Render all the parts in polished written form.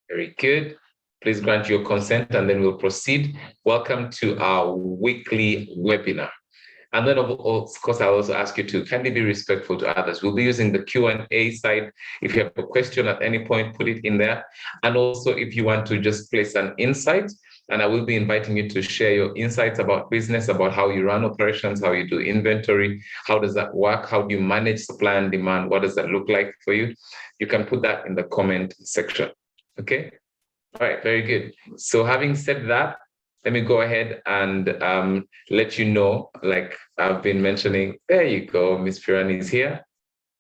Very good. Please grant your consent and then we'll proceed. Welcome to our weekly webinar. And then, of course, I'll also ask you to kindly be respectful to others. We'll be using the Q&A side. If you have a question at any point, put it in there. And also, if you want to just place an insight, and I will be inviting you to share your insights about business, about how you run operations, how you do inventory, how does that work, how do you manage supply and demand, what does that look like for you? You can put that in the comment section. Okay? All right, very good. So having said that, let me go ahead and let you know, like I've been mentioning, there you go, Miss Pirani is here.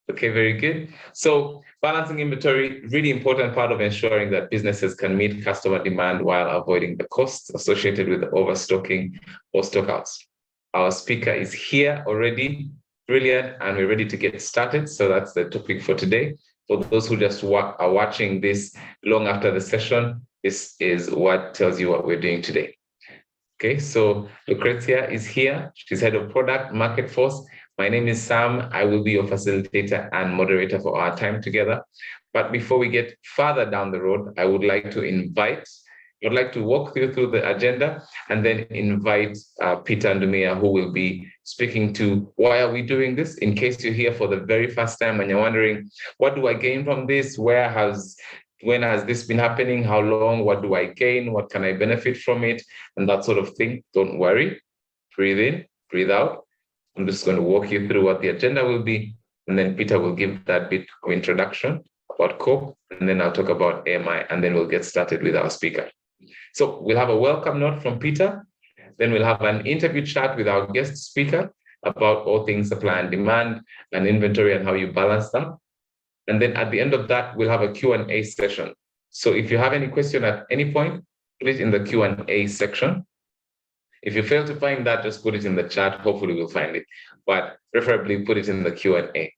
Okay, very good. So balancing inventory, really important part of ensuring that businesses can meet customer demand while avoiding the costs associated with the overstocking or stockouts. Our speaker is here already, brilliant, and we're ready to get started. So that's the topic for today. For those who just are watching this long after the session, this is what tells you what we're doing today. Okay, so Lucrezia is here. She's head of product market force. My name is Sam. I will be your facilitator and moderator for our time together. But before we get further down the road, I would like to walk you through the agenda and then invite Peter Ndumia, who will be speaking to why are we doing this? In case you're here for the very first time and you're wondering, what do I gain from this? When has this been happening? How long? What do I gain? What can I benefit from it? And that sort of thing. Don't worry. Breathe in, breathe out. I'm just going to walk you through what the agenda will be. And then Peter will give that bit of introduction about COPE. And then I'll talk about AMI. And then we'll get started with our speaker. So we'll have a welcome note from Peter. Then we'll have an interview chat with our guest speaker about all things supply and demand and inventory and how you balance them. And then at the end of that, we'll have a Q&A session. So if you have any question at any point, put it in the Q&A section. If you fail to find that, just put it in the chat. Hopefully we'll find it, but preferably put it in the Q&A.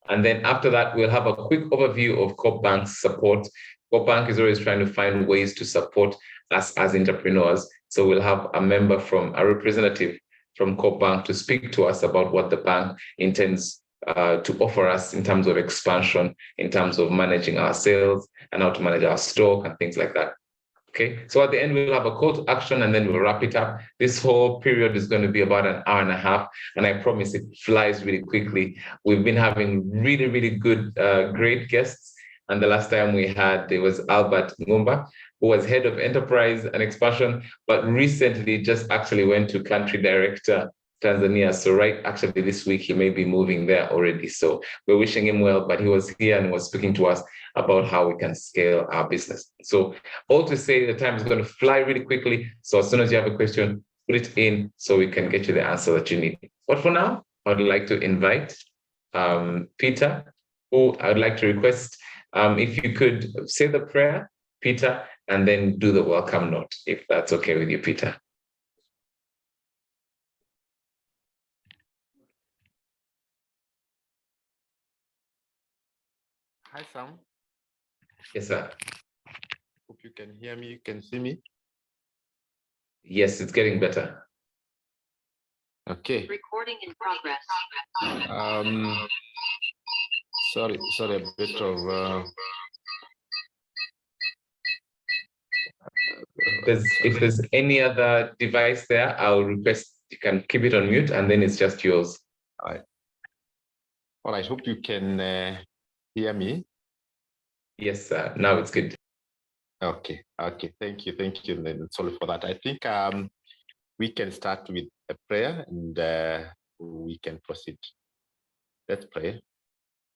And then after that, we'll have a quick overview of COPE Bank's support. COPE Bank is always trying to find ways to support us as entrepreneurs. So we'll have a representative from COPE Bank to speak to us about what the bank intends to offer us in terms of expansion, in terms of managing our sales and how to manage our stock and things like that. Okay, so at the end, we'll have a call to action and then we'll wrap it up. This whole period is going to be about an hour and a half, and I promise it flies really quickly. We've been having really, really good, great guests. And the last time we had, it was Albert Ngumba, who was head of enterprise and expansion, but recently just actually went to country director Tanzania. So actually this week he may be moving there already. So we're wishing him well, but he was here and was speaking to us about how we can scale our business. So all to say the time is going to fly really quickly. So as soon as you have a question, put it in so we can get you the answer that you need. But for now, I'd like to invite Peter, who I would like to request if you could say the prayer, Peter, and then do the welcome note, if that's okay with you, Peter. Hi, Sam. Yes, sir. Hope you can hear me, you can see me. Yes, it's getting better. Okay. Recording in progress. Sorry, a bit of... If there's any other device there, I'll request you can keep it on mute and then it's just yours. All right. Well, I hope you can hear me. Yes, sir. Now it's good. Okay. Thank you. And sorry for that. I think we can start with a prayer and we can proceed. Let's pray.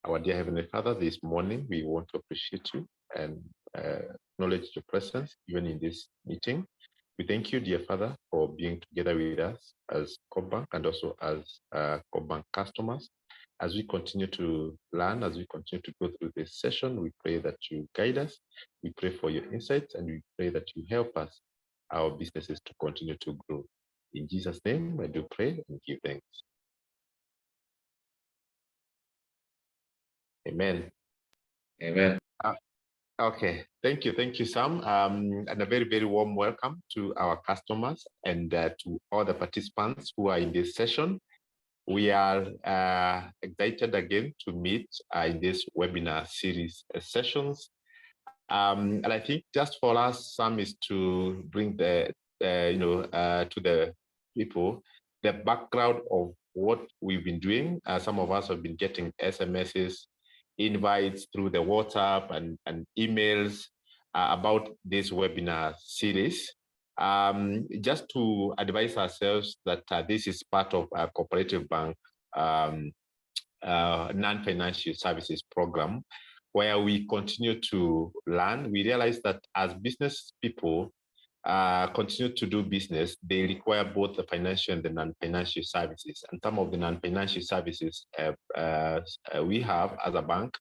Our dear Heavenly Father, this morning we want to appreciate you and acknowledge your presence even in this meeting. We thank you, dear Father, for being together with us as COPE Bank and also as COPE Bank customers. As we continue to learn, as we continue to go through this session, we pray that you guide us. We pray for your insights and we pray that you help us, our businesses, to continue to grow. In Jesus' name, I do pray and give thanks. Amen. Amen. Okay, thank you, Sam, and a very, very warm welcome to our customers and to all the participants who are in this session. We are excited again to meet in this webinar series sessions. And I think just for us, Sam, is to bring to the people the background of what we've been doing. Some of us have been getting SMSs, invites through the WhatsApp and emails about this webinar series. Just to advise ourselves that this is part of our Cooperative Bank non-financial services program, where we continue to learn. We realize that as business people continue to do business, they require both the financial and the non-financial services. And some of the non-financial services we have as a bank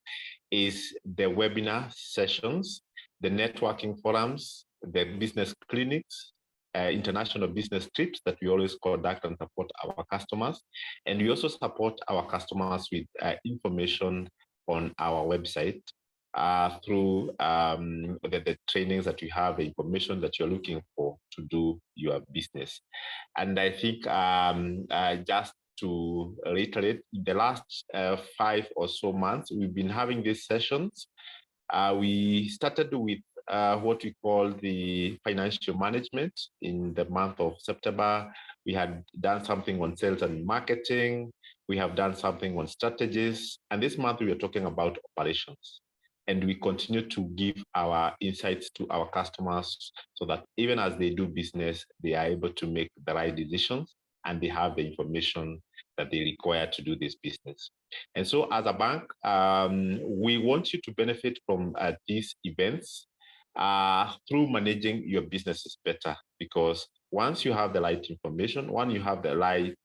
is the webinar sessions, the networking forums, the business clinics, international business trips that we always conduct and support our customers. And we also support our customers with information on our website through the trainings that you have, the information that you're looking for to do your business. And I think just to reiterate, in the last 5 or so months, we've been having these sessions. We started with what we call the financial management in the month of September. We had done something on sales and marketing. We have done something on strategies. And this month we are talking about operations. And we continue to give our insights to our customers so that even as they do business, they are able to make the right decisions and they have the information that they require to do this business. And so as a bank, we want you to benefit from these events through managing your businesses better, because once you have the right information, once you have the right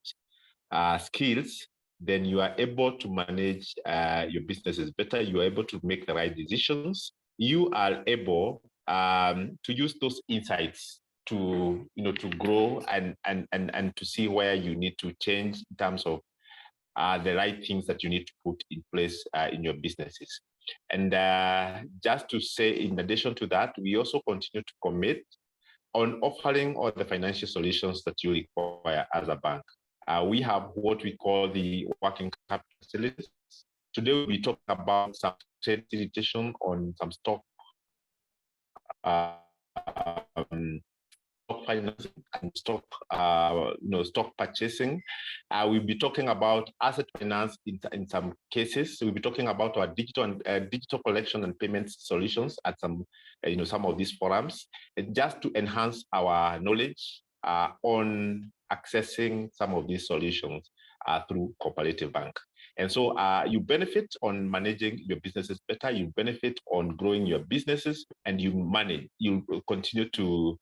skills, then you are able to manage your businesses better. You are able to make the right decisions. You are able to use those insights to grow and to see where you need to change in terms of the right things that you need to put in place in your businesses. And just to say, in addition to that, we also continue to commit on offering all the financial solutions that you require as a bank. We have what we call the working capital facilities. Today, we'll be talking about some trade facilitation on some stock financing and stock purchasing. We'll be talking about asset finance in some cases. We'll be talking about our digital collection and payment solutions at some of these forums, just to enhance our knowledge on accessing some of these solutions through Cooperative Bank. And so you benefit on managing your businesses better, you benefit on growing your businesses, and you continue to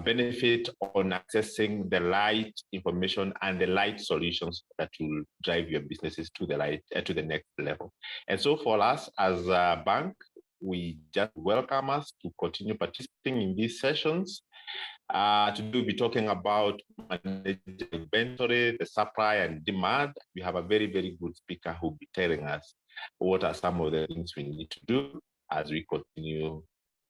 benefit on accessing the right information and the right solutions that will drive your businesses to the next level. And so for us as a bank, we just welcome us to continue participating in these sessions. Today we'll be talking about managing inventory, the supply and demand. We have a very, very good speaker who will be telling us what are some of the things we need to do as we continue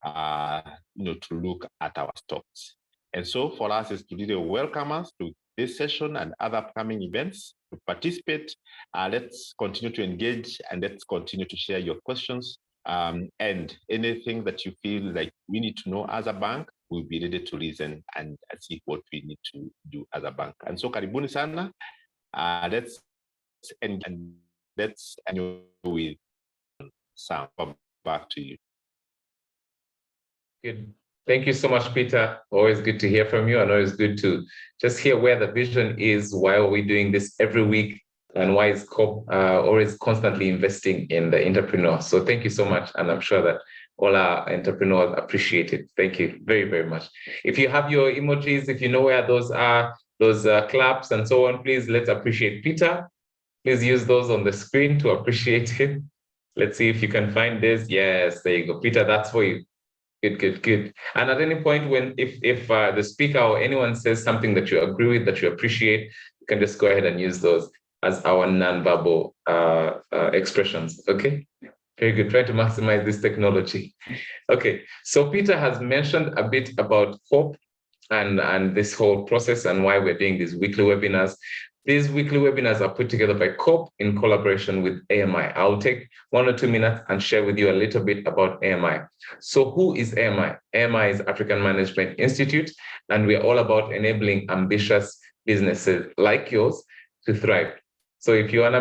to look at our stocks. And so for us is to really welcome us to this session and other upcoming events to participate. Let's continue to engage and let's continue to share your questions and anything that you feel like we need to know as a bank. We'll be ready to listen and see what we need to do as a bank. And so karibuni sana. Let's end and let's end with Sam. Back to you. Good. Thank you so much, Peter. Always good to hear from you, and always good to just hear where the vision is, why are we doing this every week, and why is COP always constantly investing in the entrepreneur. So thank you so much, and I'm sure that all our entrepreneurs appreciate it. Thank you very, very much. If you have your emojis, if you know where those are, those claps and so on, please let's appreciate Peter. Please use those on the screen to appreciate him. Let's see if you can find this. Yes, there you go. Peter, that's for you. Good. And at any point when if the speaker or anyone says something that you agree with, that you appreciate, you can just go ahead and use those as our non-verbal expressions. Okay, very good. Try to maximize this technology. Okay, so Peter has mentioned a bit about COP and this whole process and why we're doing these weekly webinars. These weekly webinars are put together by COPE in collaboration with AMI. I'll take 1 or 2 minutes and share with you a little bit about AMI. So who is AMI? AMI is African Management Institute, and we're all about enabling ambitious businesses like yours to thrive. So if you're an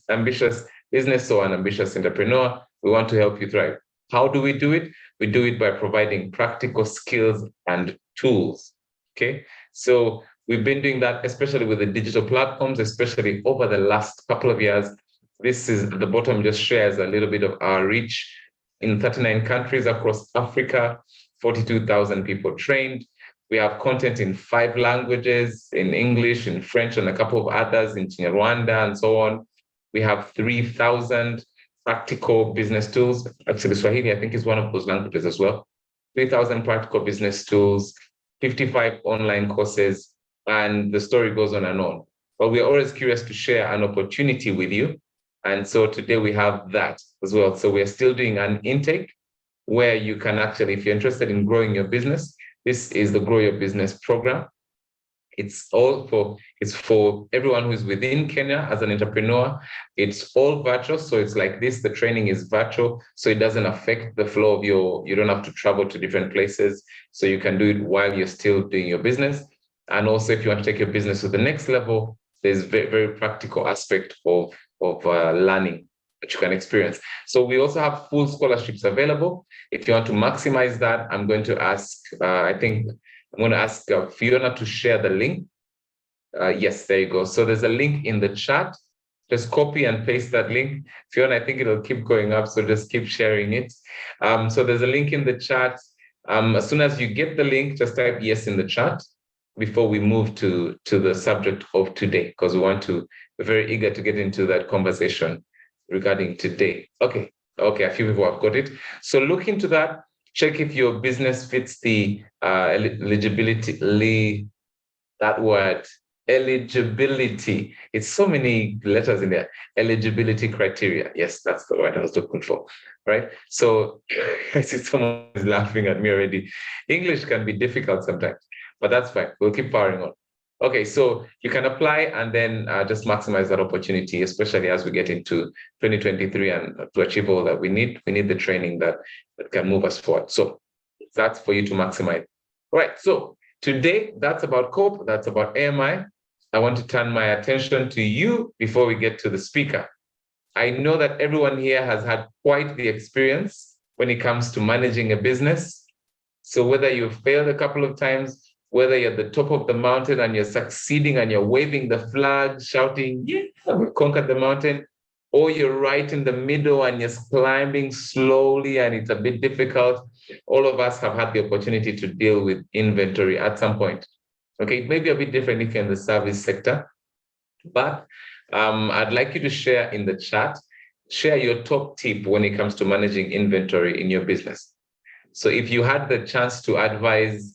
ambitious business or an ambitious entrepreneur, we want to help you thrive. How do we do it? We do it by providing practical skills and tools. Okay, so we've been doing that, especially with the digital platforms, especially over the last couple of years. This is at the bottom, just shares a little bit of our reach in 39 countries across Africa, 42,000 people trained. We have content in 5 languages, in English, in French, and a couple of others in Rwanda and so on. We have 3,000 practical business tools. Actually, Swahili, I think, is one of those languages as well. 3,000 practical business tools, 55 online courses, and the story goes on and on. But we're always curious to share an opportunity with you. And so today we have that as well. So we're still doing an intake where you can actually, if you're interested in growing your business, this is the Grow Your Business program. It's for everyone who's within Kenya as an entrepreneur. It's all virtual. So it's like this, the training is virtual. So it doesn't affect the flow of you don't have to travel to different places. So you can do it while you're still doing your business. And also if you want to take your business to the next level, there's very, very practical aspect of learning that you can experience. So we also have full scholarships available. If you want to maximize that, I'm going to ask, I'm going to ask Fiona to share the link. Yes, there you go. So there's a link in the chat. Just copy and paste that link. Fiona, I think it'll keep going up, so just keep sharing it. So there's a link in the chat. As soon as you get the link, just type yes in the chat before we move to the subject of today, because we're very eager to get into that conversation regarding today. Okay, a few people have got it. So look into that. Check if your business fits the eligibility, that word, eligibility. It's so many letters in there. Eligibility criteria. Yes, that's the word I was looking for, right? So I see someone is laughing at me already. English can be difficult sometimes, but that's fine. We'll keep powering on. Okay, so you can apply and then just maximize that opportunity, especially as we get into 2023 and to achieve all that we need the training that can move us forward. So that's for you to maximize. All right, so today that's about COPE, that's about AMI. I want to turn my attention to you before we get to the speaker. I know that everyone here has had quite the experience when it comes to managing a business. So whether you've failed a couple of times, whether you're at the top of the mountain and you're succeeding and you're waving the flag, shouting, yeah, we've conquered the mountain, or you're right in the middle and you're climbing slowly and it's a bit difficult, all of us have had the opportunity to deal with inventory at some point. Okay, it may be a bit different if you're in the service sector, but I'd like you to share in the chat, share your top tip when it comes to managing inventory in your business. So if you had the chance to advise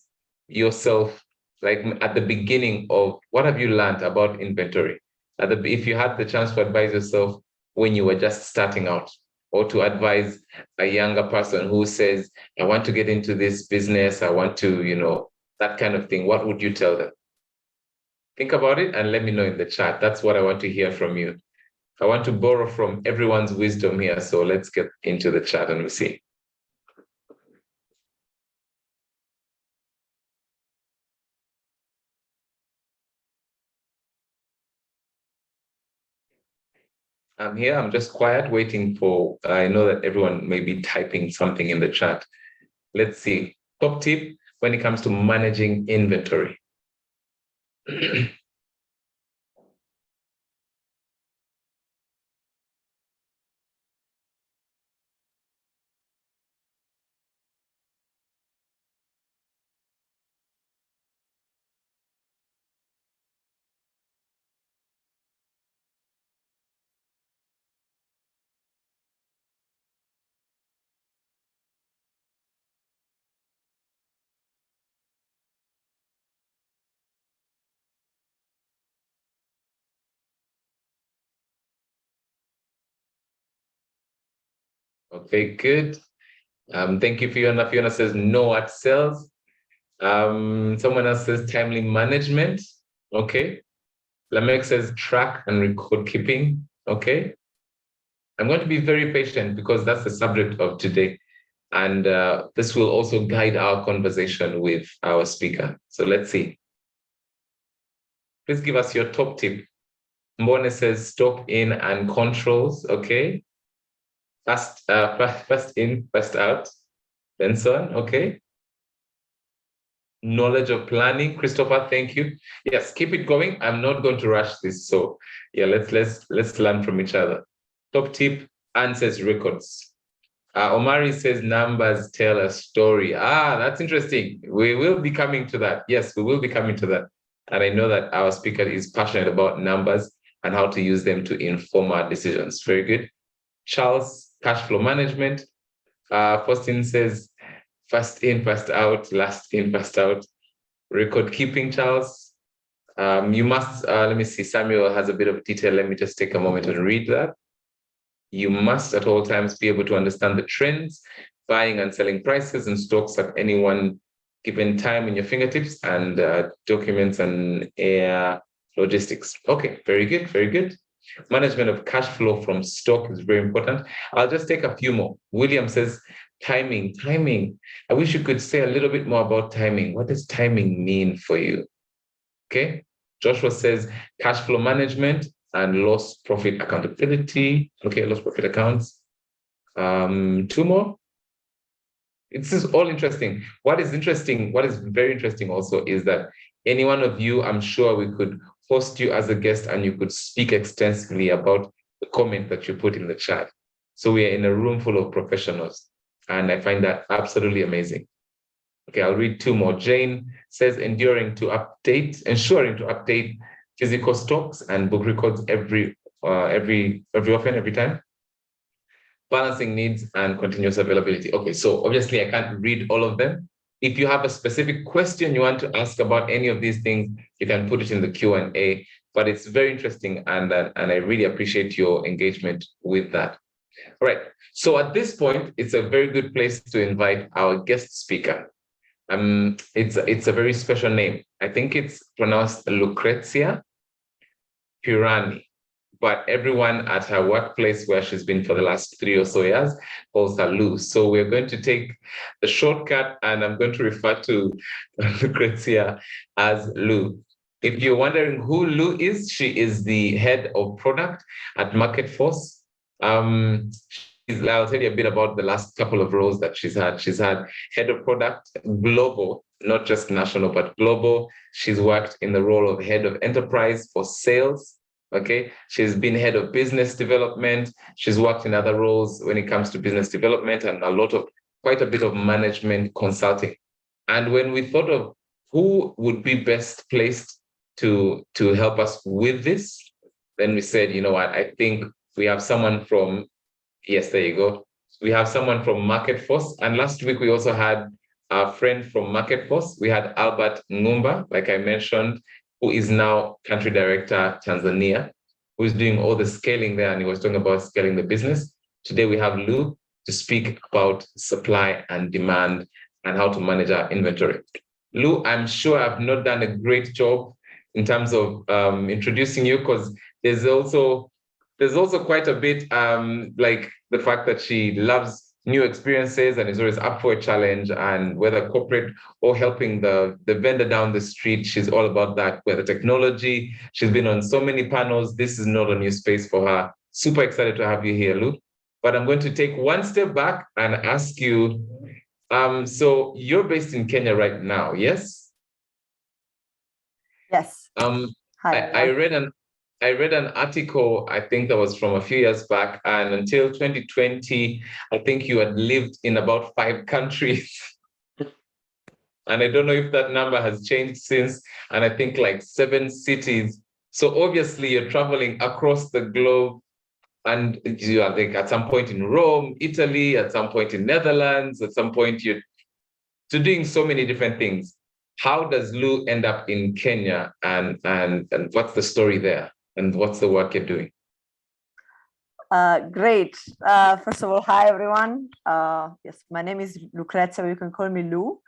yourself, like at the beginning of what have you learned about inventory? If you had the chance to advise yourself when you were just starting out, or to advise a younger person who says, I want to get into this business, I want to, that kind of thing, what would you tell them? Think about it and let me know in the chat. That's what I want to hear from you. I want to borrow from everyone's wisdom here. So let's get into the chat and we'll see. I'm here. I'm just quiet, waiting for, I know that everyone may be typing something in the chat. Let's see. Top tip when it comes to managing inventory. Okay, good. Thank you, Fiona. Fiona says no at sales. Someone else says timely management. Okay. Lamek says track and record keeping. Okay. I'm going to be very patient because that's the subject of today. And this will also guide our conversation with our speaker. So let's see. Please give us your top tip. Mbone says stock in and controls. Okay. Fast in, fast out. Benson, okay. Knowledge of planning. Christopher, thank you. Yes, keep it going. I'm not going to rush this. So yeah, let's learn from each other. Top tip, answers records. Omari says numbers tell a story. That's interesting. We will be coming to that. Yes, we will be coming to that. And I know that our speaker is passionate about numbers and how to use them to inform our decisions. Very good. Charles, cash flow management. Faustin says first in, first out, last in, first out. Record keeping, Charles. You must, let me see, Samuel has a bit of detail. Let me just take a moment and read that. You must at all times be able to understand the trends, buying and selling prices and stocks at any one given time in your fingertips, and documents and air logistics. Okay, very good, very good. Management of cash flow from stock is very important. I'll just take a few more. William says, timing. I wish you could say a little bit more about timing. What does timing mean for you? Okay. Joshua says, cash flow management and loss profit accountability. Okay, loss profit accounts. Two more. This is all interesting. What is very interesting also is that any one of you, I'm sure we could host you as a guest and you could speak extensively about the comment that you put in the chat. So we are in a room full of professionals, and I find that absolutely amazing. Okay, I'll read two more. Jane says ensuring to update physical stocks and book records every time. Balancing needs and continuous availability. Okay, so obviously I can't read all of them. If you have a specific question you want to ask about any of these things, you can put it in the Q&A. But it's very interesting, and I really appreciate your engagement with that. All right. So at this point, it's a very good place to invite our guest speaker. It's a very special name. I think it's pronounced Lucrezia Pirani, but everyone at her workplace where she's been for the last 3 or so years calls her Lou. So we're going to take the shortcut, and I'm going to refer to Lucrezia as Lou. If you're wondering who Lou is, she is the head of product at Market Force. I'll tell you a bit about the last couple of roles that she's had. She's had head of product global, not just national, but global. She's worked in the role of head of enterprise for sales. Okay. She's been head of business development. She's worked in other roles when it comes to business development and quite a bit of management consulting. And when we thought of who would be best placed to help us with this, then we said, you know what, I think we have someone from, yes, there you go. We have someone from Market Force. And last week, we also had a friend from Market Force. We had Albert Ngumba, like I mentioned, who is now country director, Tanzania, who is doing all the scaling there. And he was talking about scaling the business. Today, we have Lou to speak about supply and demand and how to manage our inventory. Lou, I'm sure I've not done a great job in terms of introducing you, because there's also quite a bit like the fact that she loves new experiences and is always up for a challenge, and whether corporate or helping the vendor down the street, she's all about that. Whether technology, she's been on so many panels. This is not a new space for her. Super excited to have you here, Lou. But I'm going to take one step back and ask you, so you're based in Kenya right now, yes? Yes. Hi. I read an article, I think that was from a few years back, and until 2020, I think you had lived in about 5 countries. And I don't know if that number has changed since, and I think like 7 cities. So obviously you're traveling across the globe, and you are like at some point in Rome, Italy, at some point in Netherlands, at some point you're doing so many different things. How does Lou end up in Kenya, and what's the story there? And what's the work you're doing? Great. First of all, hi, everyone. Yes, my name is Lucrezia. You can call me Lou.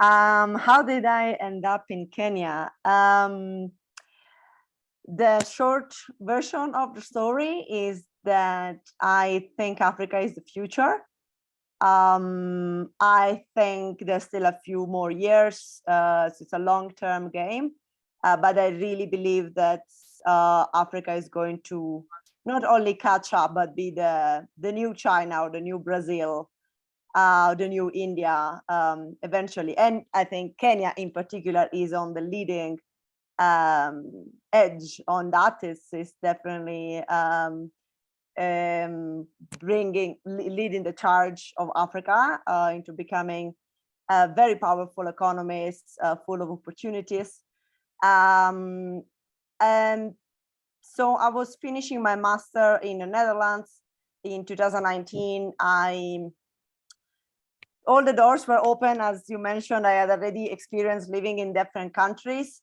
How did I end up in Kenya? The short version of the story is that I think Africa is the future. I think there's still a few more years. So it's a long-term game, but I really believe that Africa is going to not only catch up, but be the new China or the new Brazil, the new India eventually. And I think Kenya in particular is on the leading edge on that. Is definitely leading the charge of Africa into becoming very powerful economies, full of opportunities. And so I was finishing my master in the Netherlands in 2019. All the doors were open, as you mentioned. I had already experienced living in different countries.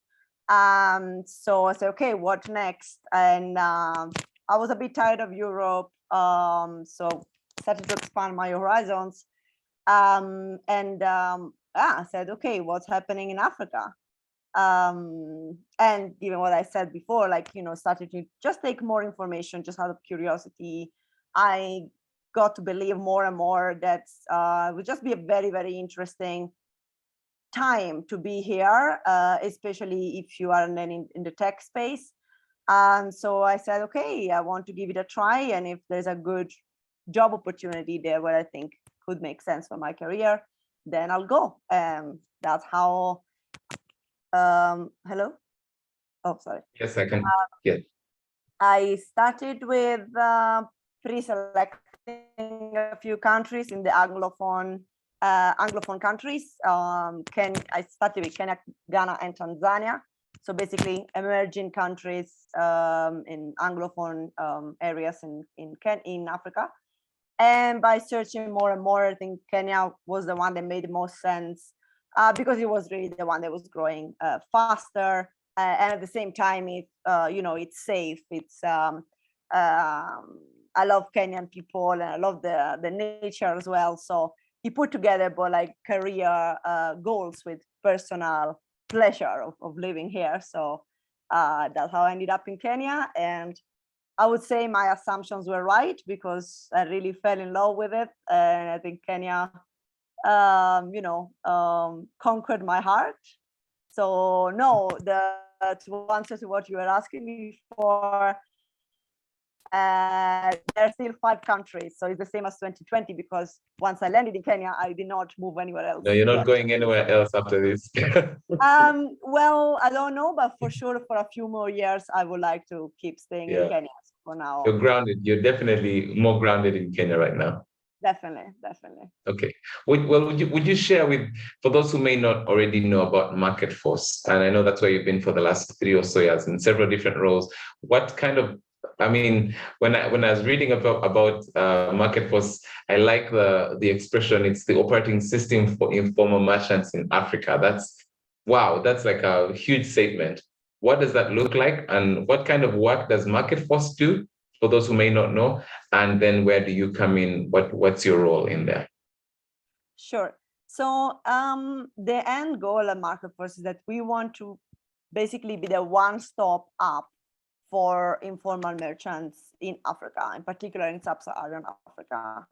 So I said, okay, what next? And I was a bit tired of Europe, so started to expand my horizons. I said, okay, what's happening in Africa? And given what I said before, like, started to just take more information just out of curiosity. I got to believe more and more that it would just be a very, very interesting time to be here, especially if you are in the tech space. And so I said, okay, I want to give it a try. And if there's a good job opportunity there where I think could make sense for my career, then I'll go. That's how, hello? Oh, sorry. Yes, I can. Yeah. I started with pre-selecting a few countries in the Anglophone countries. I started with Kenya, Ghana, and Tanzania. So basically, emerging countries in Anglophone areas in Africa. And by searching more and more, I think Kenya was the one that made the most sense because it was really the one that was growing faster. And at the same time, it's safe. I love Kenyan people and I love the nature as well. So he put together both like career goals with personal pleasure of living here. So that's how I ended up in Kenya. And I would say my assumptions were right because I really fell in love with it. And I think Kenya, conquered my heart. So no, to answer to what you were asking me for, there are still 5 countries. So it's the same as 2020 because once I landed in Kenya, I did not move anywhere else. No, you're not going anywhere else after this. Well, I don't know, but for sure, for a few more years, I would like to keep staying in Kenya for now. You're grounded. You're definitely more grounded in Kenya right now. Definitely. Okay. Well, would you share for those who may not already know about Market Force, and I know that's where you've been for the last 3 or so years in several different roles. What kind of, when I was reading about Market Force, I like the expression. It's the operating system for informal merchants in Africa. That's like a huge statement. What does that look like, and what kind of work does Market Force do? For those who may not know, and then where do you come in? What's your role in there? Sure. So the end goal of Market Force is that we want to basically be the one-stop app for informal merchants in Africa, in particular in sub-Saharan Africa.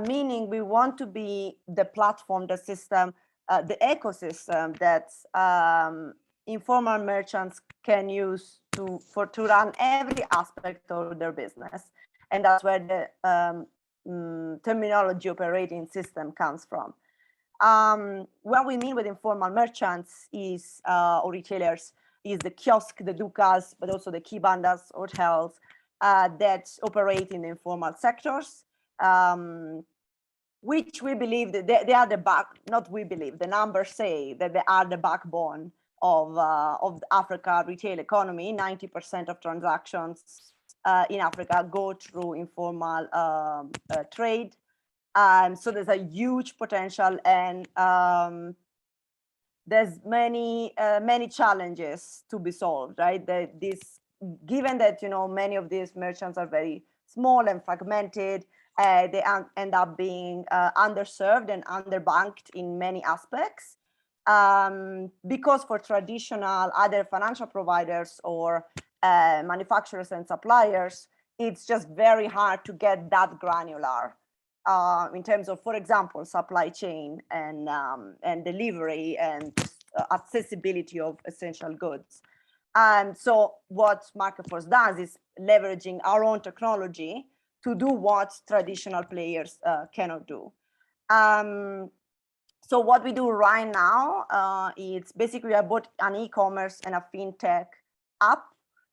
Meaning we want to be the platform, the system, the ecosystem that informal merchants can use to run every aspect of their business. And that's where the terminology operating system comes from. What we mean with informal merchants is, or retailers, is the kiosk, the dukas, but also the kibandas, hotels that operate in the informal sectors, which we believe that they are the numbers say that they are the backbone of the Africa retail economy. 90% of transactions in Africa go through informal trade. So there's a huge potential, and there's many challenges to be solved, right? Given that many of these merchants are very small and fragmented, they end up being underserved and underbanked in many aspects. Because for traditional other financial providers or manufacturers and suppliers, it's just very hard to get that granular in terms of, for example, supply chain and delivery and accessibility of essential goods. And so what Marketforce does is leveraging our own technology to do what traditional players cannot do. So what we do right now, it's basically I bought an e-commerce and a fintech app.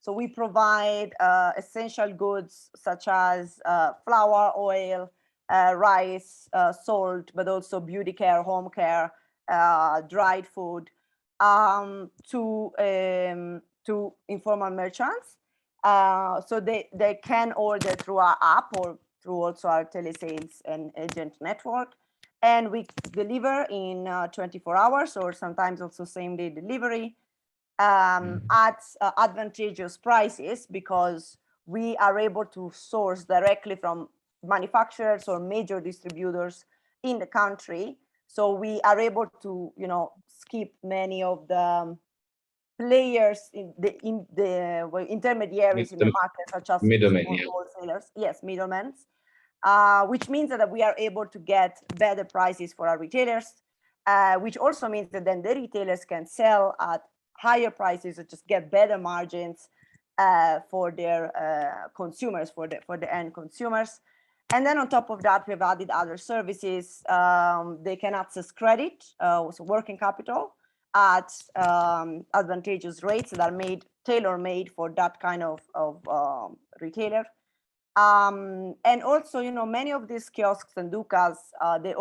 So we provide essential goods such as flour, oil, rice, salt, but also beauty care, home care, dried food to informal merchants. So they can order through our app or through also our telesales and agent network. And we deliver in 24 hours or sometimes also same day delivery at advantageous prices, because we are able to source directly from manufacturers or major distributors in the country. So we are able to, skip many of the players in the intermediaries in the market, such as middlemen, wholesalers. Yes, middlemen. Which means that we are able to get better prices for our retailers, which also means that then the retailers can sell at higher prices or just get better margins for their consumers, for the end consumers. And then on top of that, we've added other services. They can access credit, so working capital at advantageous rates that are tailor-made for that kind of retailer. And also, many of these kiosks and dukas, they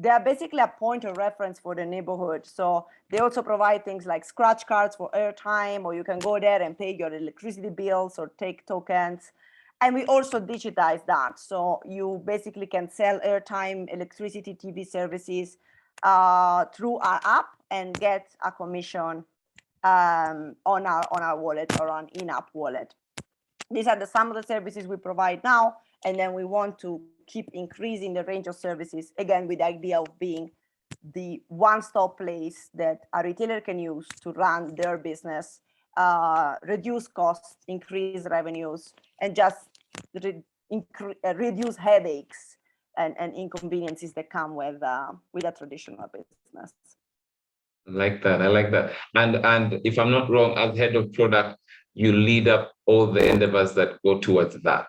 are basically a point of reference for the neighborhood. So they also provide things like scratch cards for airtime, or you can go there and pay your electricity bills or take tokens. And we also digitize that. So you basically can sell airtime, electricity, TV services through our app and get a commission on our wallet or on in-app wallet. These are some of the services we provide now, and then we want to keep increasing the range of services, again, with the idea of being the one-stop place that a retailer can use to run their business, reduce costs, increase revenues, and just reduce headaches and inconveniences that come with a traditional business. I like that. And if I'm not wrong, as head of product, you lead up all the endeavors that go towards that.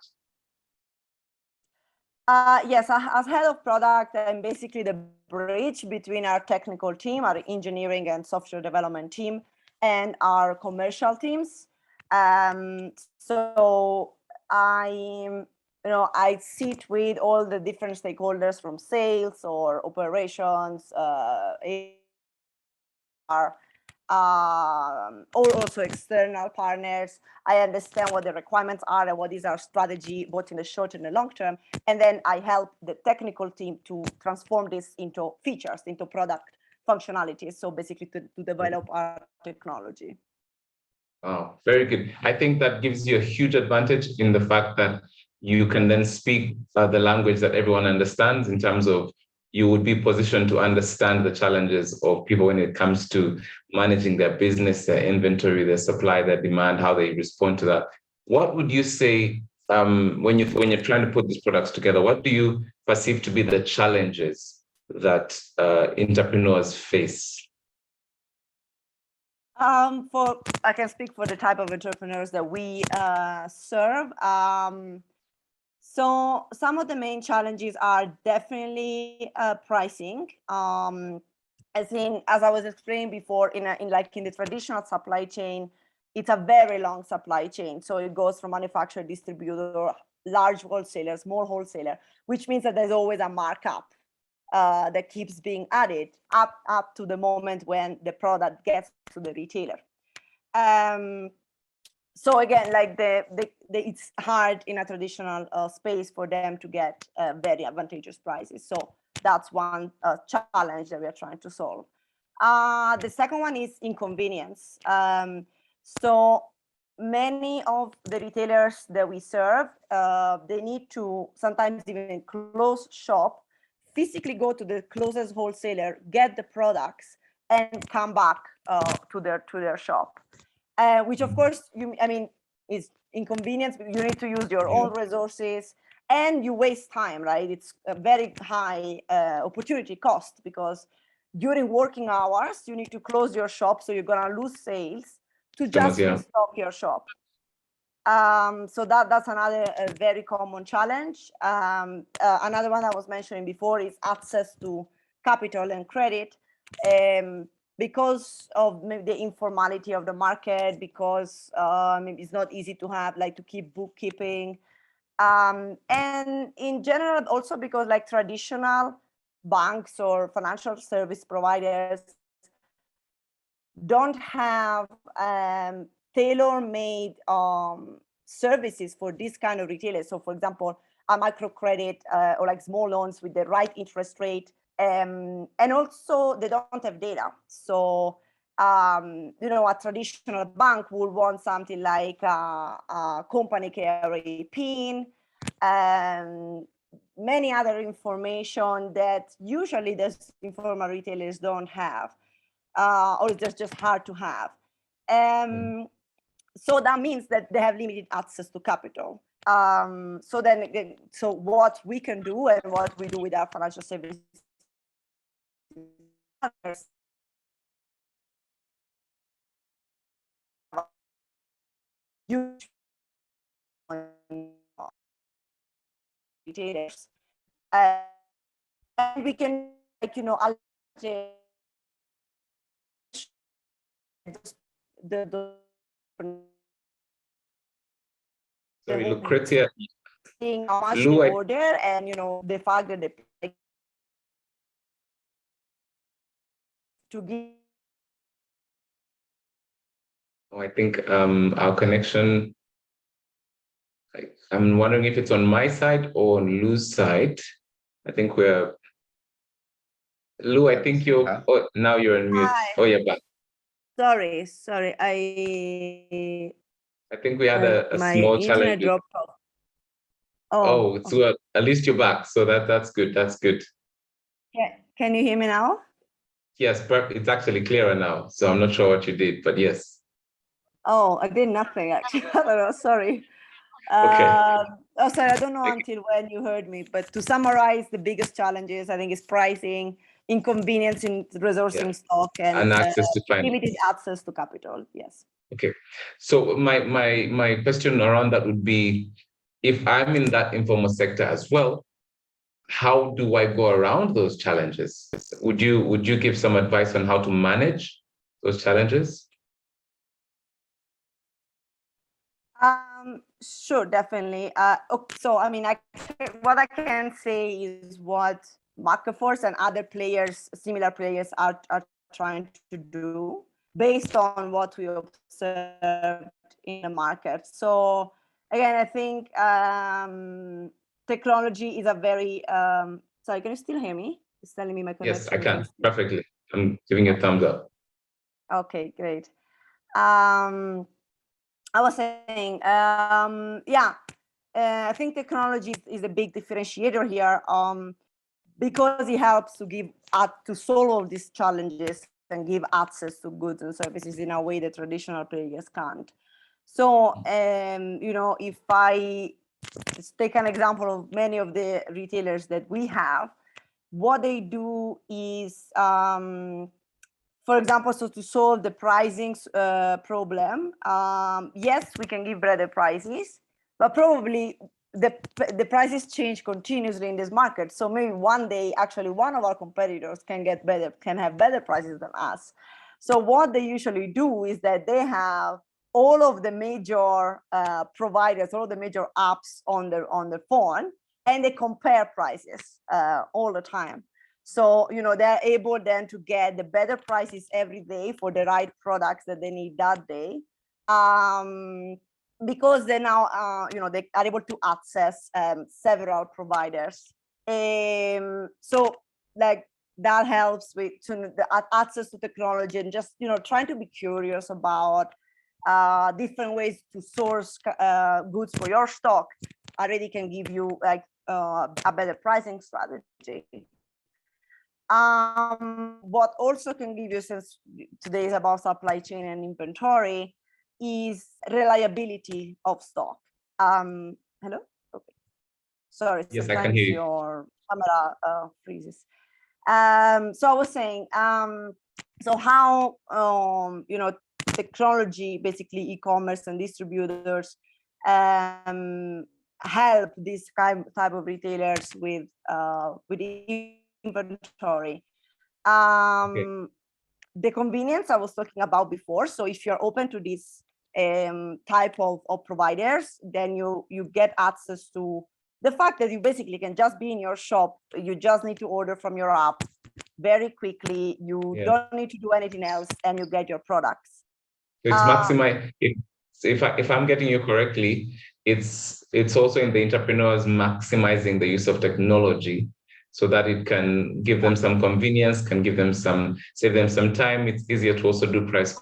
Yes, as head of product, I'm basically the bridge between our technical team, our engineering and software development team, and our commercial teams. So I sit with all the different stakeholders from sales or operations, or also external partners. I understand what the requirements are and what is our strategy, both in the short and the long term. And then I help the technical team to transform this into features, into product functionalities. So basically to develop our technology. Oh, very good. I think that gives you a huge advantage in the fact that you can then speak the language that everyone understands, in terms of you would be positioned to understand the challenges of people when it comes to managing their business, their inventory, their supply, their demand, how they respond to that. What would you say when you're trying to put these products together? What do you perceive to be the challenges that entrepreneurs face? I can speak for the type of entrepreneurs that we serve. So some of the main challenges are definitely pricing. As I was explaining before, in the traditional supply chain, it's a very long supply chain. So it goes from manufacturer, distributor, large wholesaler, small wholesaler, which means that there's always a markup that keeps being added up to the moment when the product gets to the retailer. So again, like it's hard in a traditional space for them to get very advantageous prices. So that's one challenge that we are trying to solve. The second one is inconvenience. So many of the retailers that we serve, they need to sometimes even close shop physically go to the closest wholesaler, get the products, and come back to their shop, which of course is inconvenience. You need to use your own resources, and you waste time, right? It's a very high opportunity cost, because during working hours you need to close your shop, so you're gonna lose sales to just restock your shop. So that's another very common challenge. Another one I was mentioning before is access to capital and credit, because of maybe the informality of the market, because maybe it's not easy to have, like, to keep bookkeeping, and in general also because, like, traditional banks or financial service providers don't have tailor-made services for this kind of retailers. So, for example, a microcredit or like small loans with the right interest rate, and also they don't have data. So, a traditional bank would want something like a company KRA PIN, and many other information that usually these informal retailers don't have, or it's just hard to have. So that means that they have limited access to capital. So what we can do and what we do with our financial services retailers, and we can, like, the Sorry, Lucrezia. Seeing how much they order, and the fact that they to give. I think our connection, I'm wondering if it's on my side or on Lou's side. I think we're, Lou, I think you're, now you're on mute. Hi. Oh, you're back. Sorry. I think we had a small challenge. Dropped off. So at least you're back. So that's good. That's good. Yeah. Can you hear me now? Yes, it's actually clearer now. So I'm not sure what you did, but yes. Oh, I did nothing actually. I don't know. Sorry. Okay. Sorry. I don't know until when you heard me. But to summarize, the biggest challenges, I think, is pricing, inconvenience in resourcing stock, and access to finance. Limited access to capital. Yes. Okay. So my question around that would be, if I'm in that informal sector as well, how do I go around those challenges? Would you give some advice on how to manage those challenges? Sure, definitely. So, what I can say is what Marketforce and other players, similar players, are trying to do based on what we observed in the market. So, again, I think technology is a very, sorry, can you still hear me? It's telling me my connection. Yes, I can, perfectly. I'm giving you a thumbs up. Okay, great. I was saying, I think technology is a big differentiator here, because it helps to solve these challenges and give access to goods and services in a way that traditional players can't. So, if I take an example of many of the retailers that we have, what they do is, for example, so to solve the pricing problem, yes, we can give better prices, but probably the prices change continuously in this market. So maybe one day, actually, one of our competitors can have better prices than us. So what they usually do is that they have all of the major providers, all the major apps on their phone, and they compare prices all the time. So, they're able then to get the better prices every day for the right products that they need that day. Because they now, they are able to access several providers. So, like, that helps with the access to technology, and just, trying to be curious about different ways to source goods for your stock already can give you, like, a better pricing strategy. What also can give you, since today is about supply chain and inventory, is reliability of stock. Hello? Okay. Sorry, Yes, I can hear sometimes you. your camera freezes. So I was saying, so how, technology, basically e-commerce and distributors, help these type of retailers with inventory. Okay. The convenience I was talking about before. So if you're open to this type of providers, then you get access to the fact that you basically can just be in your shop. You just need to order from your app very quickly. You don't need to do anything else, and you get your products. So it's maximize. If I'm getting you correctly, it's also in the entrepreneurs maximizing the use of technology so that it can give them some convenience, can give them save them some time. It's easier to also do price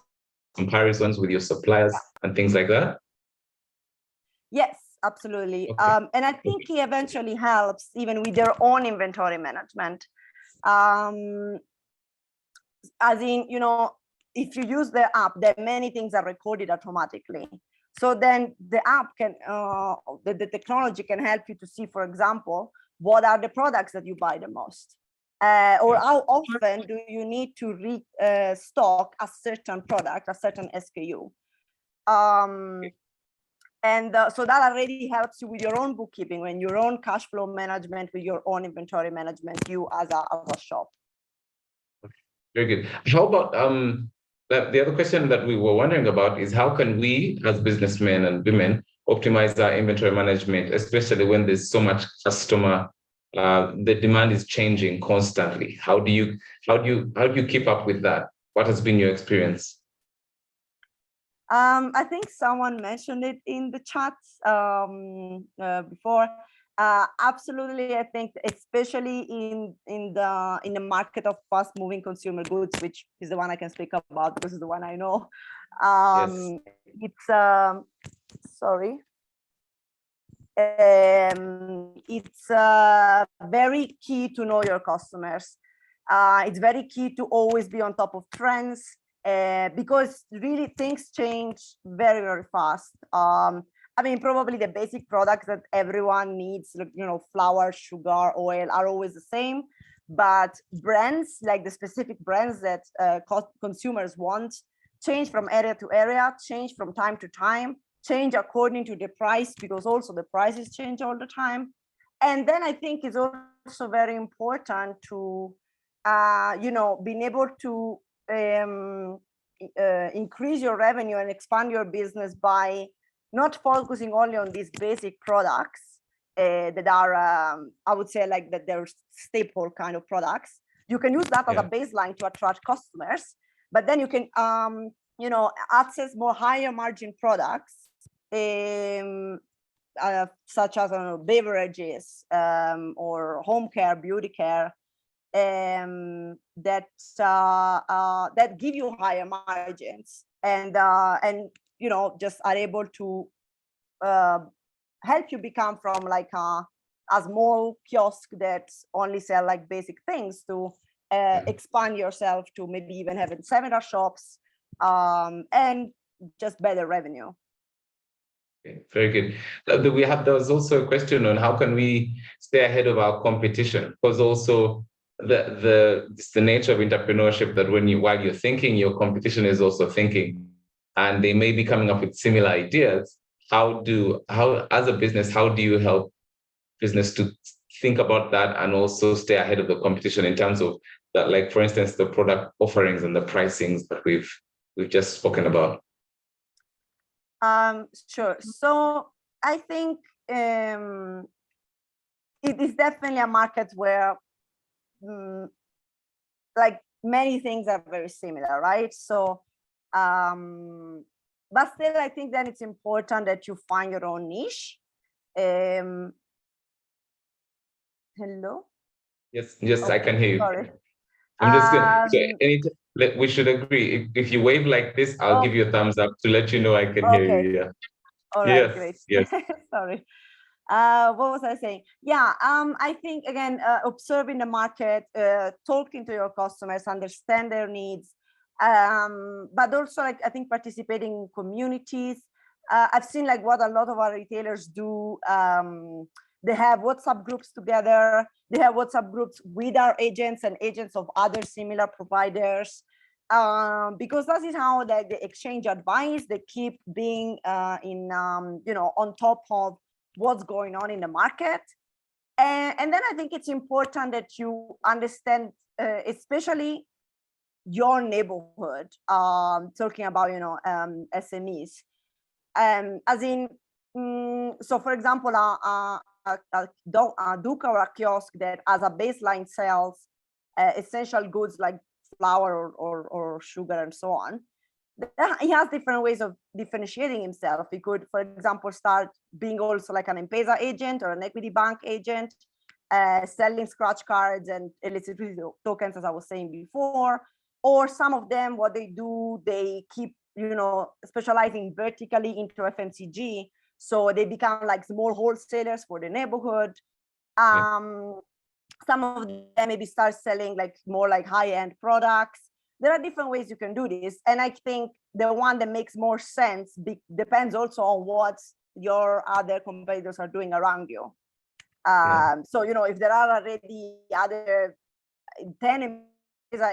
comparisons with your suppliers and things like that. Yes, absolutely. Okay. And I think it eventually helps even with their own inventory management. As in, if you use the app, there many things are recorded automatically. So then the app can, the technology can help you to see, for example, what are the products that you buy the most, or how often do you need to restock a certain product, a certain SKU. And so that already helps you with your own bookkeeping and your own cash flow management, with your own inventory management, you as a shop. Very good. How about the other question that we were wondering about is how can we as businessmen and women optimize our inventory management, especially when there's so much customer, the demand is changing constantly. How do you keep up with that? What has been your experience? I think someone mentioned it in the chat before. Absolutely, I think especially in the market of fast-moving consumer goods, which is the one I can speak about because it's the one I know. Yes. It's sorry. It's very key to know your customers. It's very key to always be on top of trends. Because really things change very, very fast. I mean, probably the basic products that everyone needs, flour, sugar, oil, are always the same. But brands, like the specific brands that consumers want, change from area to area, change from time to time, change according to the price, because also the prices change all the time. And then I think it's also very important to, being able to increase your revenue and expand your business by not focusing only on these basic products that are, I would say, like that they're staple kind of products. You can use that as a baseline to attract customers, but then you can, access more higher margin products, such as beverages or home care, beauty care, that give you higher margins and just are able to help you become from like a small kiosk that only sell like basic things to expand yourself to maybe even having seminar shops and just better revenue. Okay, very good. There was also a question on how can we stay ahead of our competition, because also it's the nature of entrepreneurship that while you're thinking, your competition is also thinking, and they may be coming up with similar ideas. As a business, how do you help business to think about that and also stay ahead of the competition in terms of that, like for instance, the product offerings and the pricings that we've just spoken about? Sure. So I think it is definitely a market where like many things are very similar, right? So but still I think that it's important that you find your own niche. Hello? Yes, okay. I can hear you. Sorry. I'm just good. We should agree. If you wave like this, I'll give you a thumbs up to let you know I can hear you. Yeah. All right, great. Yes. Sorry. What was I saying? Yeah, I think again, observing the market, talking to your customers, understand their needs, but also like I think participating in communities. I've seen like what a lot of our retailers do. They have WhatsApp groups together. They have WhatsApp groups with our agents and agents of other similar providers. Because that is how they exchange advice. They keep being on top of what's going on in the market. And then I think it's important that you understand, especially your neighborhood, talking about, SMEs. As in, so for example, a Duka or a kiosk that as a baseline sells essential goods like flour or sugar and so on. He has different ways of differentiating himself. He could, for example, start being also like an M-Pesa agent or an equity bank agent, selling scratch cards and electricity tokens, as I was saying before. Or some of them, what they do, they keep, specializing vertically into FMCG. So they become like small wholesalers for the neighborhood. Some of them maybe start selling like more like high-end products. There are different ways you can do this. And I think the one that makes more sense depends also on what your other competitors are doing around you. So, if there are already other 10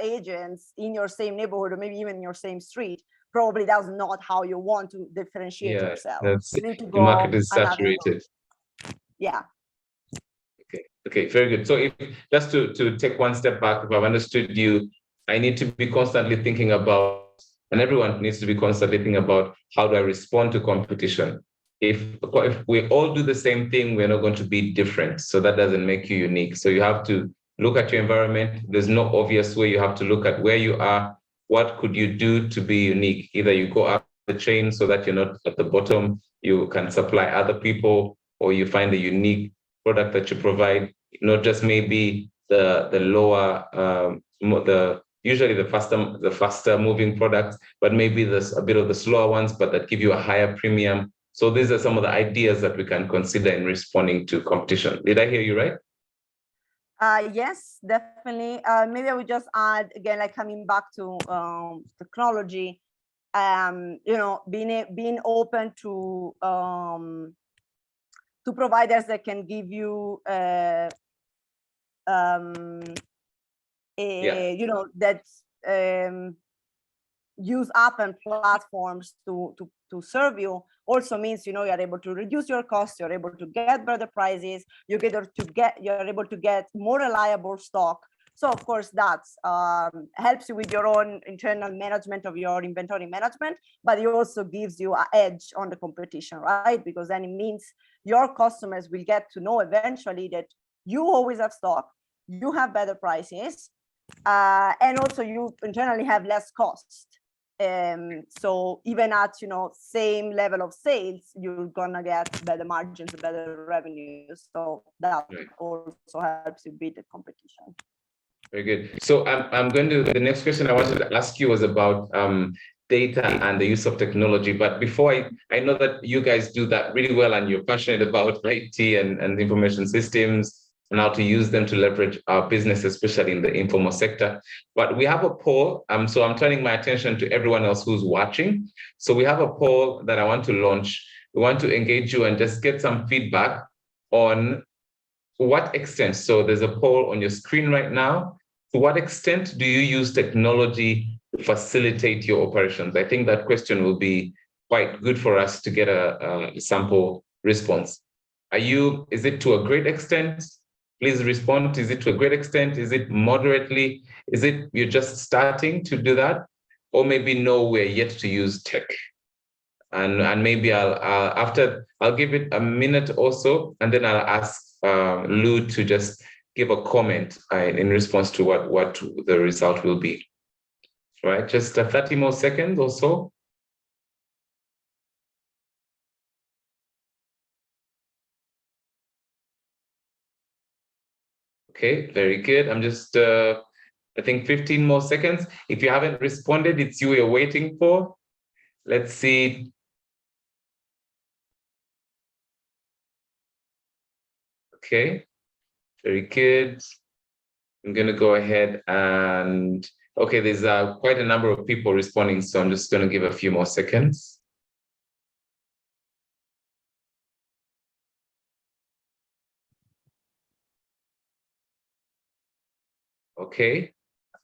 agents in your same neighborhood, or maybe even in your same street, probably that's not how you want to differentiate yourself. You need to the market is saturated. Yeah. Okay, very good. So if just to take one step back, if I've understood you, I need to be constantly thinking about, and everyone needs to be constantly thinking about, how do I respond to competition? If we all do the same thing, we're not going to be different. So that doesn't make you unique. So you have to look at your environment. There's no obvious way. You have to look at where you are. What could you do to be unique? Either you go up the chain so that you're not at the bottom, you can supply other people, or you find a unique product that you provide, not just maybe the lower, usually the faster moving products, but maybe there's a bit of the slower ones, but that give you a higher premium. So these are some of the ideas that we can consider in responding to competition. Did I hear you right? Yes, definitely. Maybe I would just add again, like coming back to technology, being open to providers that can give you use app and platforms to serve you also means you're able to reduce your costs, you're able to get better prices, you're able to get more reliable stock. So of course that helps you with your own internal management of your inventory management, but it also gives you an edge on the competition, right? Because then it means your customers will get to know eventually that you always have stock, you have better prices, and also you internally have less cost. So even at same level of sales, you're gonna get better margins, better revenues. So that also helps you beat the competition. Very good. So I'm going to, the next question I wanted to ask you was about data and the use of technology. But before I know that you guys do that really well and you're passionate about IT and information systems and how to use them to leverage our business, especially in the informal sector. But we have a poll. So I'm turning my attention to everyone else who's watching. So we have a poll that I want to launch. We want to engage you and just get some feedback on what extent. So there's a poll on your screen right now. To what extent do you use technology to facilitate your operations? I think that question will be quite good for us to get a sample response. Is it to a great extent? Please respond. Is it to a great extent? Is it moderately? Is it you're just starting to do that? Or maybe no, we're yet to use tech. And maybe I'll give it a minute or so, and then I'll ask Lou to just give a comment in response to what the result will be. Right, just 30 more seconds or so. Okay, very good. I'm just, I think 15 more seconds. If you haven't responded, it's you we're waiting for. Let's see. Okay, very good. I'm going to go ahead and, okay, there's quite a number of people responding, so I'm just going to give a few more seconds. Okay,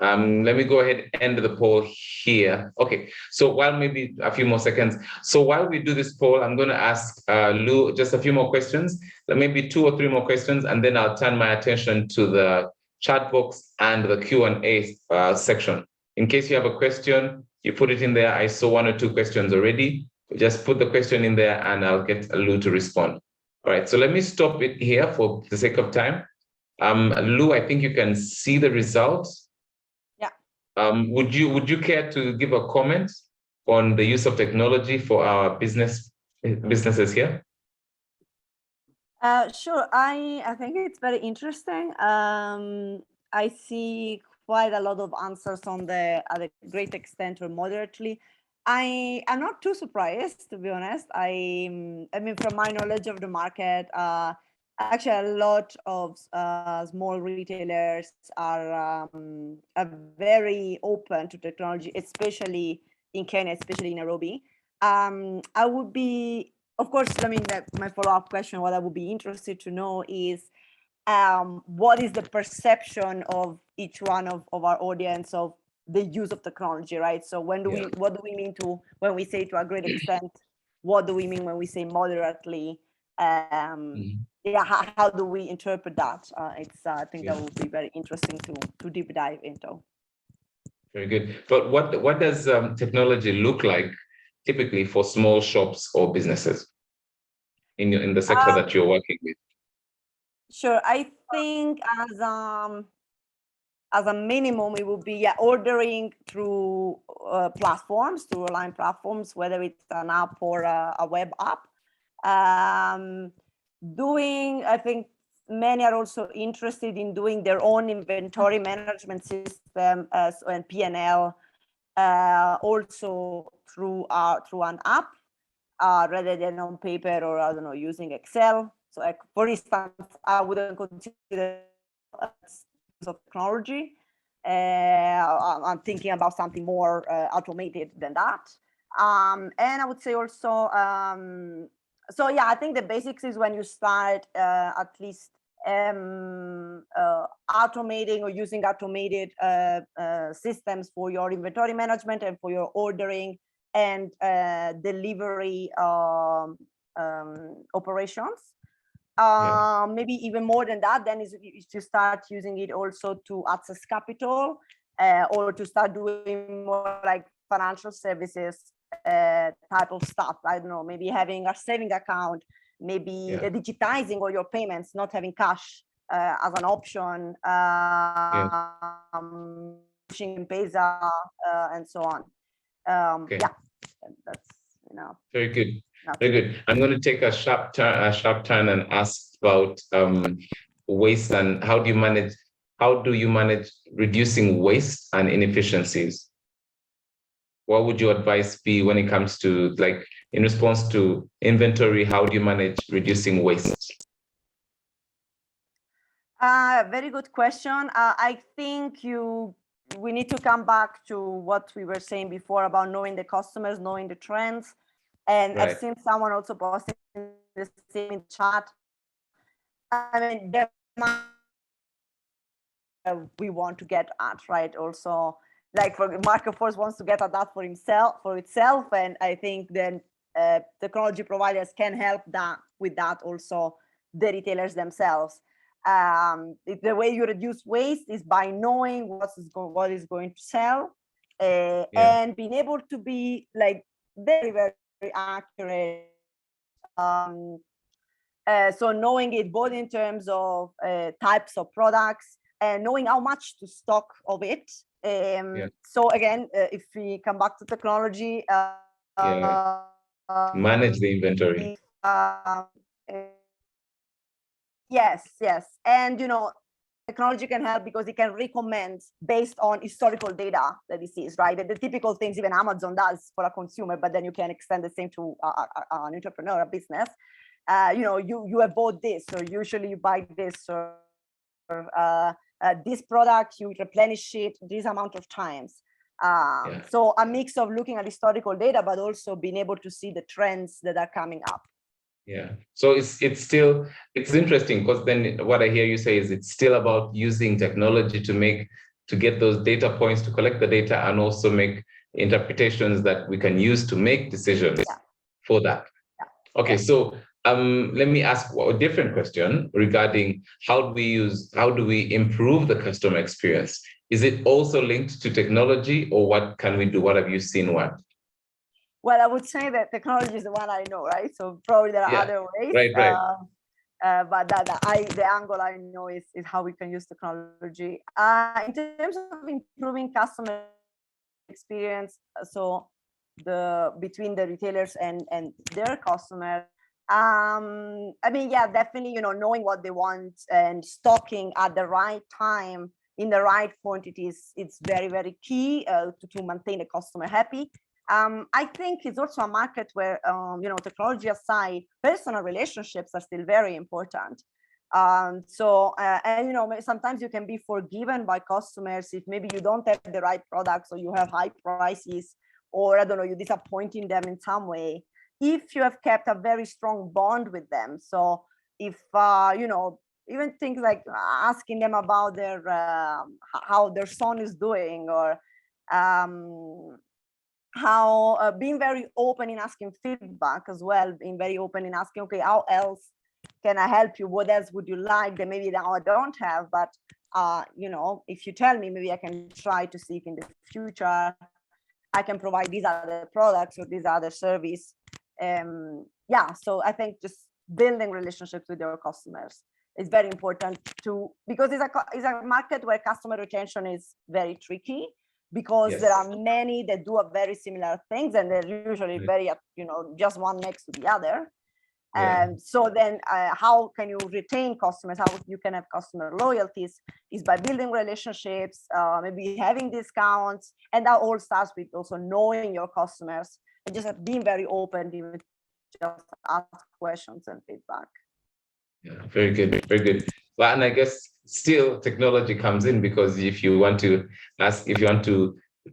let me go ahead and end the poll here. Okay, so while maybe a few more seconds. So while we do this poll, I'm going to ask Lou just a few more questions, maybe 2 or 3 more questions, and then I'll turn my attention to the chat box and the Q&A section. In case you have a question, you put it in there. I saw 1 or 2 questions already. Just put the question in there and I'll get Lou to respond. All right, so let me stop it here for the sake of time. Lou, I think you can see the results. Yeah. Would you care to give a comment on the use of technology for our businesses here? Sure. I think it's very interesting. I see quite a lot of answers on at a great extent or moderately. I'm not too surprised, to be honest. I mean, from my knowledge of the market, actually a lot of small retailers are very open to technology, especially in Kenya, especially in Nairobi. I would be, of course, I mean, my follow-up question, what I would be interested to know is what is the perception of each one of our audience of the use of technology, right? So what do we mean when we say to a great extent? What do we mean when we say moderately? Yeah, how do we interpret that? I think that would be very interesting to deep dive into. Very good. But what does technology look like typically for small shops or businesses in the sector that you're working with? Sure, I think as a minimum, it would be ordering through platforms, through online platforms, whether it's an app or a web app. I think many are also interested in doing their own inventory management system and P&L also through an app rather than on paper or, I don't know, using Excel. So like, for instance, I wouldn't consider of technology. I'm thinking about something more automated than that. And I would say also, so yeah, I think the basics is when you start at least automating or using automated systems for your inventory management and for your ordering and delivery operations. Maybe even more than that, then is to start using it also to access capital or to start doing more like financial services type of stuff. I don't know, maybe having a saving account, maybe digitizing all your payments, not having cash as an option, pushing Pesa and so on. Yeah, that's, you know. Very good. Very good. I'm going to take a sharp turn and ask about waste and how do you manage reducing waste and inefficiencies? What would your advice be when it comes to, like, in response to inventory, how do you manage reducing waste? Very good question. I think we need to come back to what we were saying before about knowing the customers, knowing the trends. And I've seen someone also posting the same chat. I mean, we want to get at, right? Also, like for Marco Force wants to get at that for itself, and I think then technology providers can help with that also, the retailers themselves. The way you reduce waste is by knowing what is going to sell and being able to be like very, very accurate. So knowing it both in terms of types of products and knowing how much to stock of it. So again, if we come back to technology, manage the inventory. Yes, and technology can help because it can recommend based on historical data that it sees, right? The typical things even Amazon does for a consumer, but then you can extend the same to an entrepreneur, a business. you have bought this, or usually you buy this, or this product, you replenish it this amount of times. So a mix of looking at historical data, but also being able to see the trends that are coming up. Yeah. So it's interesting, because then what I hear you say is it's still about using technology to get those data points, to collect the data, and also make interpretations that we can use to make decisions for that. Okay, so let me ask a different question regarding how do we improve the customer experience? Is it also linked to technology, or what can we do? What have you seen? What? Well, I would say that technology is the one I know, right? So probably there are other ways. Right. But the angle I know is how we can use technology. In terms of improving customer experience, so between the retailers and their customer, I mean, yeah, definitely, knowing what they want and stocking at the right time in the right quantities, it's very, very key to maintain the customer happy. I think it's also a market where, technology aside, personal relationships are still very important. And sometimes you can be forgiven by customers if maybe you don't have the right products, or you have high prices, or I don't know, you're disappointing them in some way, if you have kept a very strong bond with them. So if, even things like asking them about how their son is doing, or how being very open in asking feedback as well, being very open in asking, okay, how else can I help you? What else would you like that maybe now I don't have? But, if you tell me, maybe I can try to see if in the future I can provide these other products or these other service. So I think just building relationships with your customers is very important because it's a market where customer retention is very tricky, because there are many that do a very similar things, and they're usually very, just one next to the other. So then how can you retain customers? How you can have customer loyalties is by building relationships, maybe having discounts. And that all starts with also knowing your customers and just being very open, even just ask questions and feedback. Yeah, very good, very good. Well, and I guess still technology comes in, because if you want to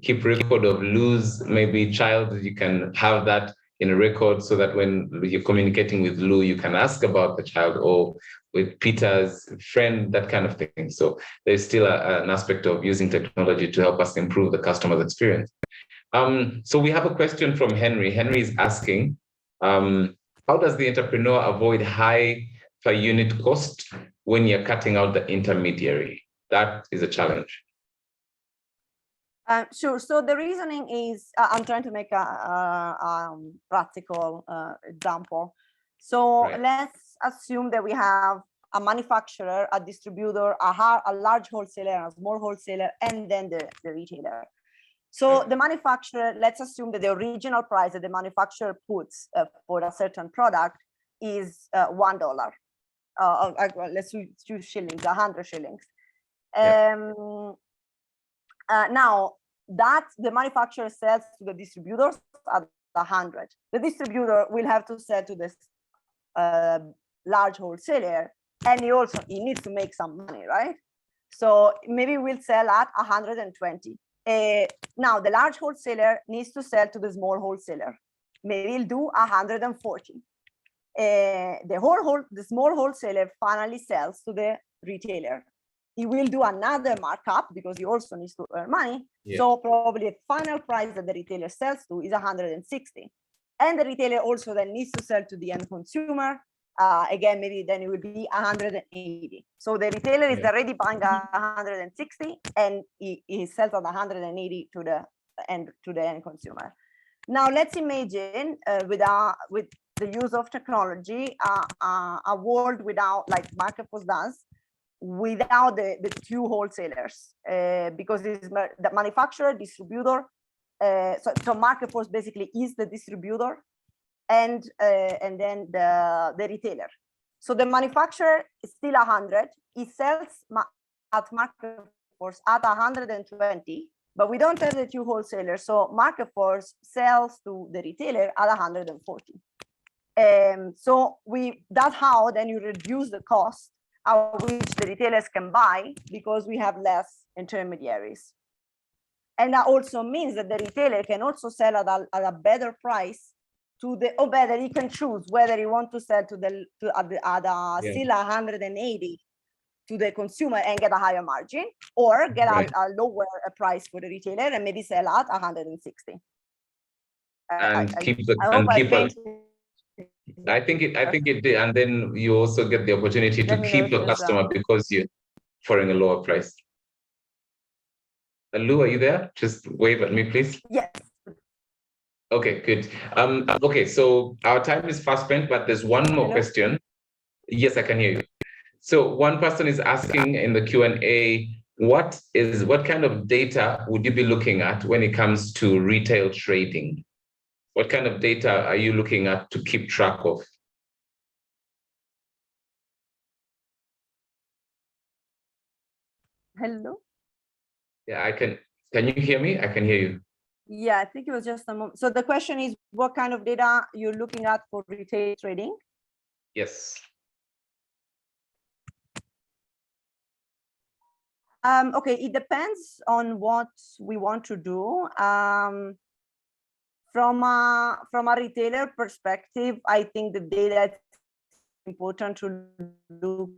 keep record of Lou's maybe child, you can have that in a record, so that when you're communicating with Lou, you can ask about the child, or with Peter's friend, that kind of thing. So there's still an aspect of using technology to help us improve the customer's experience. So we have a question from Henry. Henry is asking, how does the entrepreneur avoid high per unit cost when you're cutting out the intermediary? That is a challenge. Sure. So the reasoning is, I'm trying to make a practical example. So let's assume that we have a manufacturer, a distributor, a large wholesaler, a small wholesaler, and then the retailer. So the manufacturer, let's assume that the original price that the manufacturer puts for a certain product is $1. Let's use shillings, 100 shillings. Now that the manufacturer sells to the distributors at 100, the distributor will have to sell to this large wholesaler, and he needs to make some money, right? So maybe we'll sell at 120. Now the large wholesaler needs to sell to the small wholesaler. Maybe he'll do 140. The small wholesaler finally sells to the retailer. He will do another markup because he also needs to earn money. So probably the final price that the retailer sells to is 160. And the retailer also then needs to sell to the end consumer. Again, maybe then it will be 180. So the retailer is already buying 160, and he sells at 180 to the end consumer. Now let's imagine with the use of technology, a world without, like Marketplace does, without the two wholesalers, because the manufacturer, distributor, so Marketplace basically is the distributor, and then the retailer. So the manufacturer is still 100. He sells at Marketplace at 120, but we don't have the two wholesalers. So Marketplace sells to the retailer at 140. So that's how then you reduce the cost at which the retailers can buy, because we have less intermediaries. And that also means that the retailer can also sell at a better price to the, or better, he can choose whether he wants to sell still 180 to the consumer and get a higher margin, or get a lower price for the retailer and maybe sell at 160. And I think it did. And then you also get the opportunity to keep your customer because you're offering a lower price. Lou, are you there? Just wave at me, please. Yes. Okay, good. Okay, so our time is fast spent, but there's one more question. Yes, I can hear you. So one person is asking in the Q&A, what kind of data would you be looking at when it comes to retail trading? What kind of data are you looking at to keep track of? Hello? Yeah, I can. Can you hear me? I can hear you. Yeah, I think it was just a moment. So the question is, what kind of data you're looking at for retail trading? Yes. Okay, it depends on what we want to do. From a retailer perspective, I think the data is important to look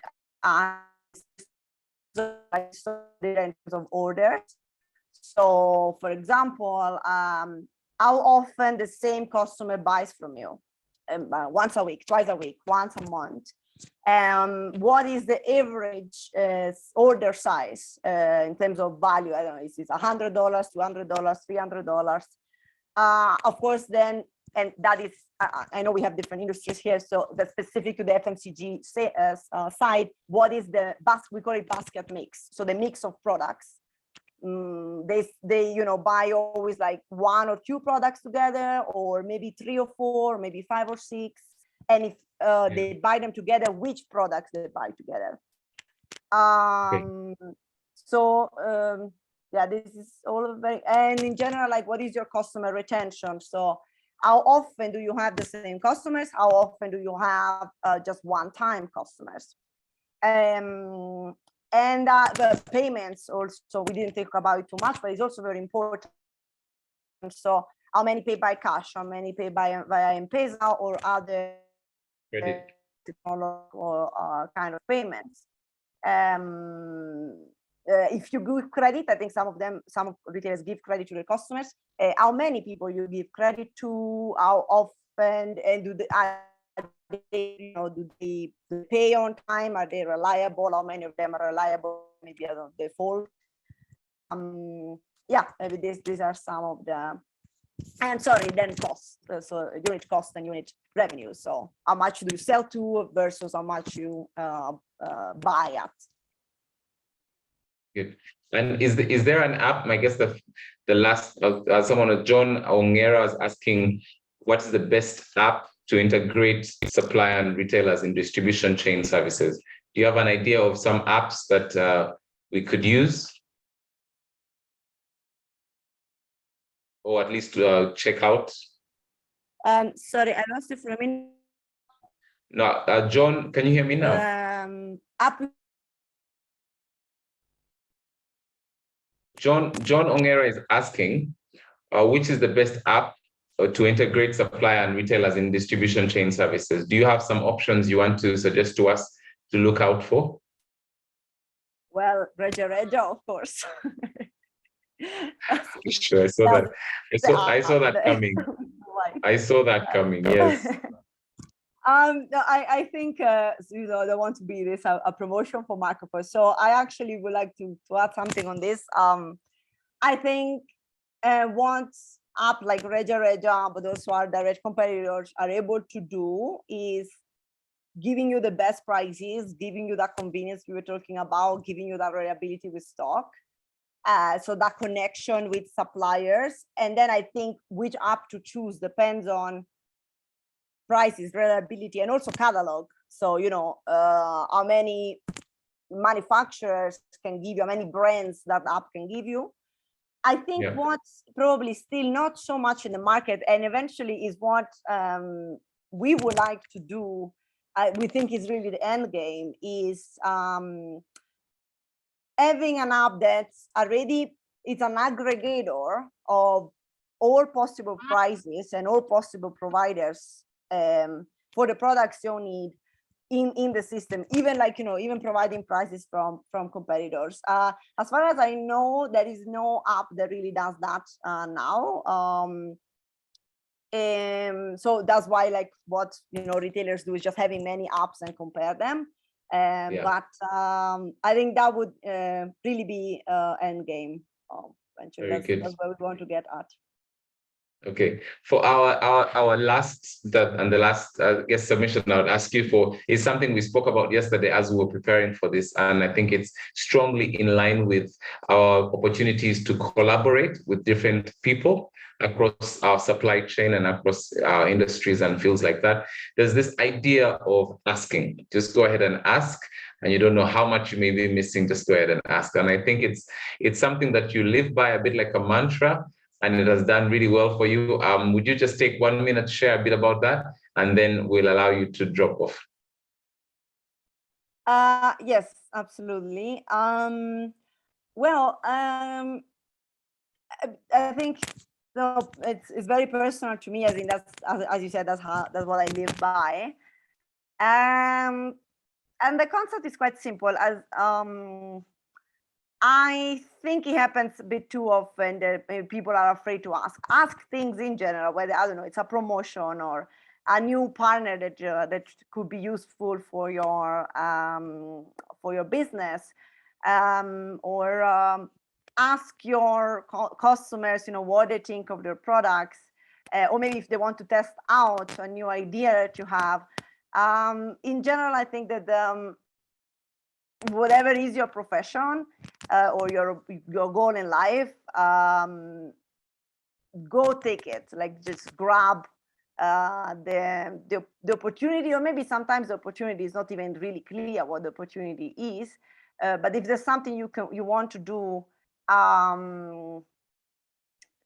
at data in terms of orders. So, for example, how often the same customer buys from you? Once a week, twice a week, once a month. What is the average order size in terms of value? I don't know, is it $100, $200, $300? Of course, then, and that is, I know we have different industries here, so the specific to the FMCG side, what is the we call it basket mix, so the mix of products. They buy always like 1 or 2 products together, or maybe 3 or 4, maybe 5 or 6, and if they buy them together, which products they buy together. Yeah, this is all very, and in general, like, what is your customer retention? So how often do you have the same customers? How often do you have just one-time customers? And the payments also, we didn't think about it too much, but it's also very important. So how many pay by cash? How many pay via M-Pesa or other technological kind of payments? If you give credit, I think some retailers give credit to their customers. How many people you give credit to? How often? And do they pay on time? Are they reliable? How many of them are reliable? Maybe I don't default. Yeah, maybe these are some of the. And sorry, then cost. So unit cost and unit revenue. So how much do you sell to versus how much you buy at? Good. And is there an app? I guess the last someone, John Ongera, was asking, what is the best app to integrate supplier and retailers in distribution chain services? Do you have an idea of some apps that we could use, or at least check out? Sorry, I lost you for a minute. No, John, can you hear me now? John Ongera is asking, which is the best app to integrate supplier and retailers in distribution chain services? Do you have some options you want to suggest to us to look out for? Well, Regia, of course. Sure, I saw that. I saw that coming. I saw that coming. Yes. No, I think I don't want to be this a promotion for Marco. So I actually would like to add something on this. I think once app like Regia, but also our direct competitors are able to do is giving you the best prices, giving you that convenience we were talking about, giving you that reliability with stock. So that connection with suppliers. And then I think which app to choose depends on prices, reliability, and also catalog. So, how many manufacturers can give you, how many brands that app can give you. I think what's probably still not so much in the market, and eventually is what we would like to do, we think is really the end game, is having an app that's already, it's an aggregator of all possible prices and all possible providers for the products you need in the system, even like, even providing prices from competitors. As far as I know, there is no app that really does that now. So that's why, like, what retailers do is just having many apps and compare them. But I think that would really be end game. That's where we want to get at. Okay, for our last the last submission I would ask you for is something we spoke about yesterday as we were preparing for this, and I think it's strongly in line with our opportunities to collaborate with different people across our supply chain and across our industries and fields like that. There's this idea of asking. Just go ahead and ask, and you don't know how much you may be missing. Just go ahead and ask. And I think it's something that you live by, a bit like a mantra, and it has done really well for you. Would you just take 1 minute to share a bit about that, and then we'll allow you to drop off? Yes, absolutely. Well, I think it's very personal to me. I think that's, as you said, that's what I live by. And the concept is quite simple. As I think it happens a bit too often that people are afraid to ask things in general, whether, I don't know, it's a promotion or a new partner that could be useful for your business, or ask your customers, what they think of their products, or maybe if they want to test out a new idea that you have. In general, I think that whatever is your profession or your goal in life, go take it. Like, just grab the opportunity, or maybe sometimes the opportunity is not even really clear what the opportunity is. But if there's something you want to do,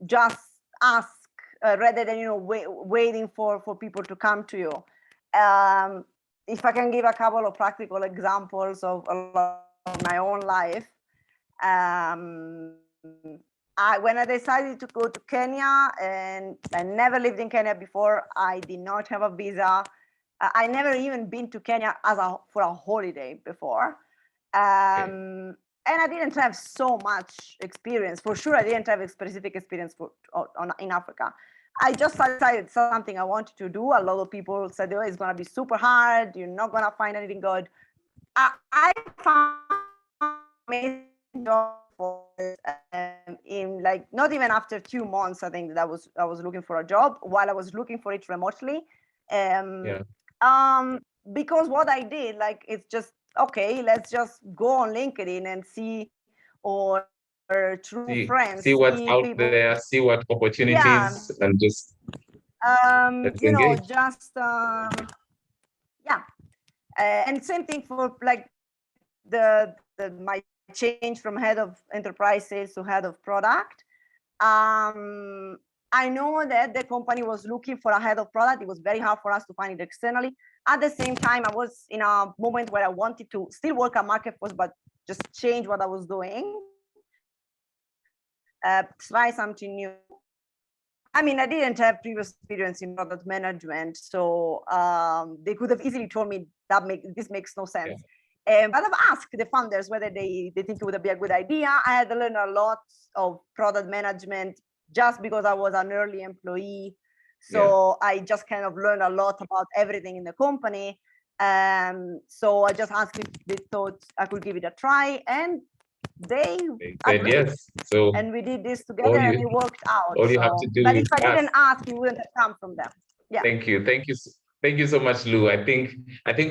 just ask rather than waiting for people to come to you. If I can give a couple of practical examples of my own life, when I decided to go to Kenya, and I never lived in Kenya before, I did not have a visa. I never even been to Kenya for a holiday before. And I didn't have so much experience. For sure, I didn't have a specific experience in Africa. I just decided something I wanted to do. A lot of people said, oh, it's going to be super hard. You're not going to find anything good. I found amazing job in, like, not even after 2 months. I think that I was looking for a job while I was looking for it remotely. Because what I did, like, it's just, okay, let's just go on LinkedIn and see, or through friends, see what's out people there, see what opportunities, and just just and same thing for, like, my change from head of enterprise sales to head of product. I know that the company was looking for a head of product. It was very hard for us to find it externally. At the same time, I was in a moment where I wanted to still work at Marketforce, but just change what I was doing, try something new. I mean, I didn't have previous experience in product management, so they could have easily told me this makes no sense. But I've asked the founders whether they think it would be a good idea. I had to learn a lot of product management just because I was an early employee. So I just kind of learned a lot about everything in the company. So I just asked if they thought I could give it a try, and they said yes. So, and we did this together, and it worked out. All you have to do but is if I didn't ask, you wouldn't have come from them. Yeah. Thank you so much, Lou. I think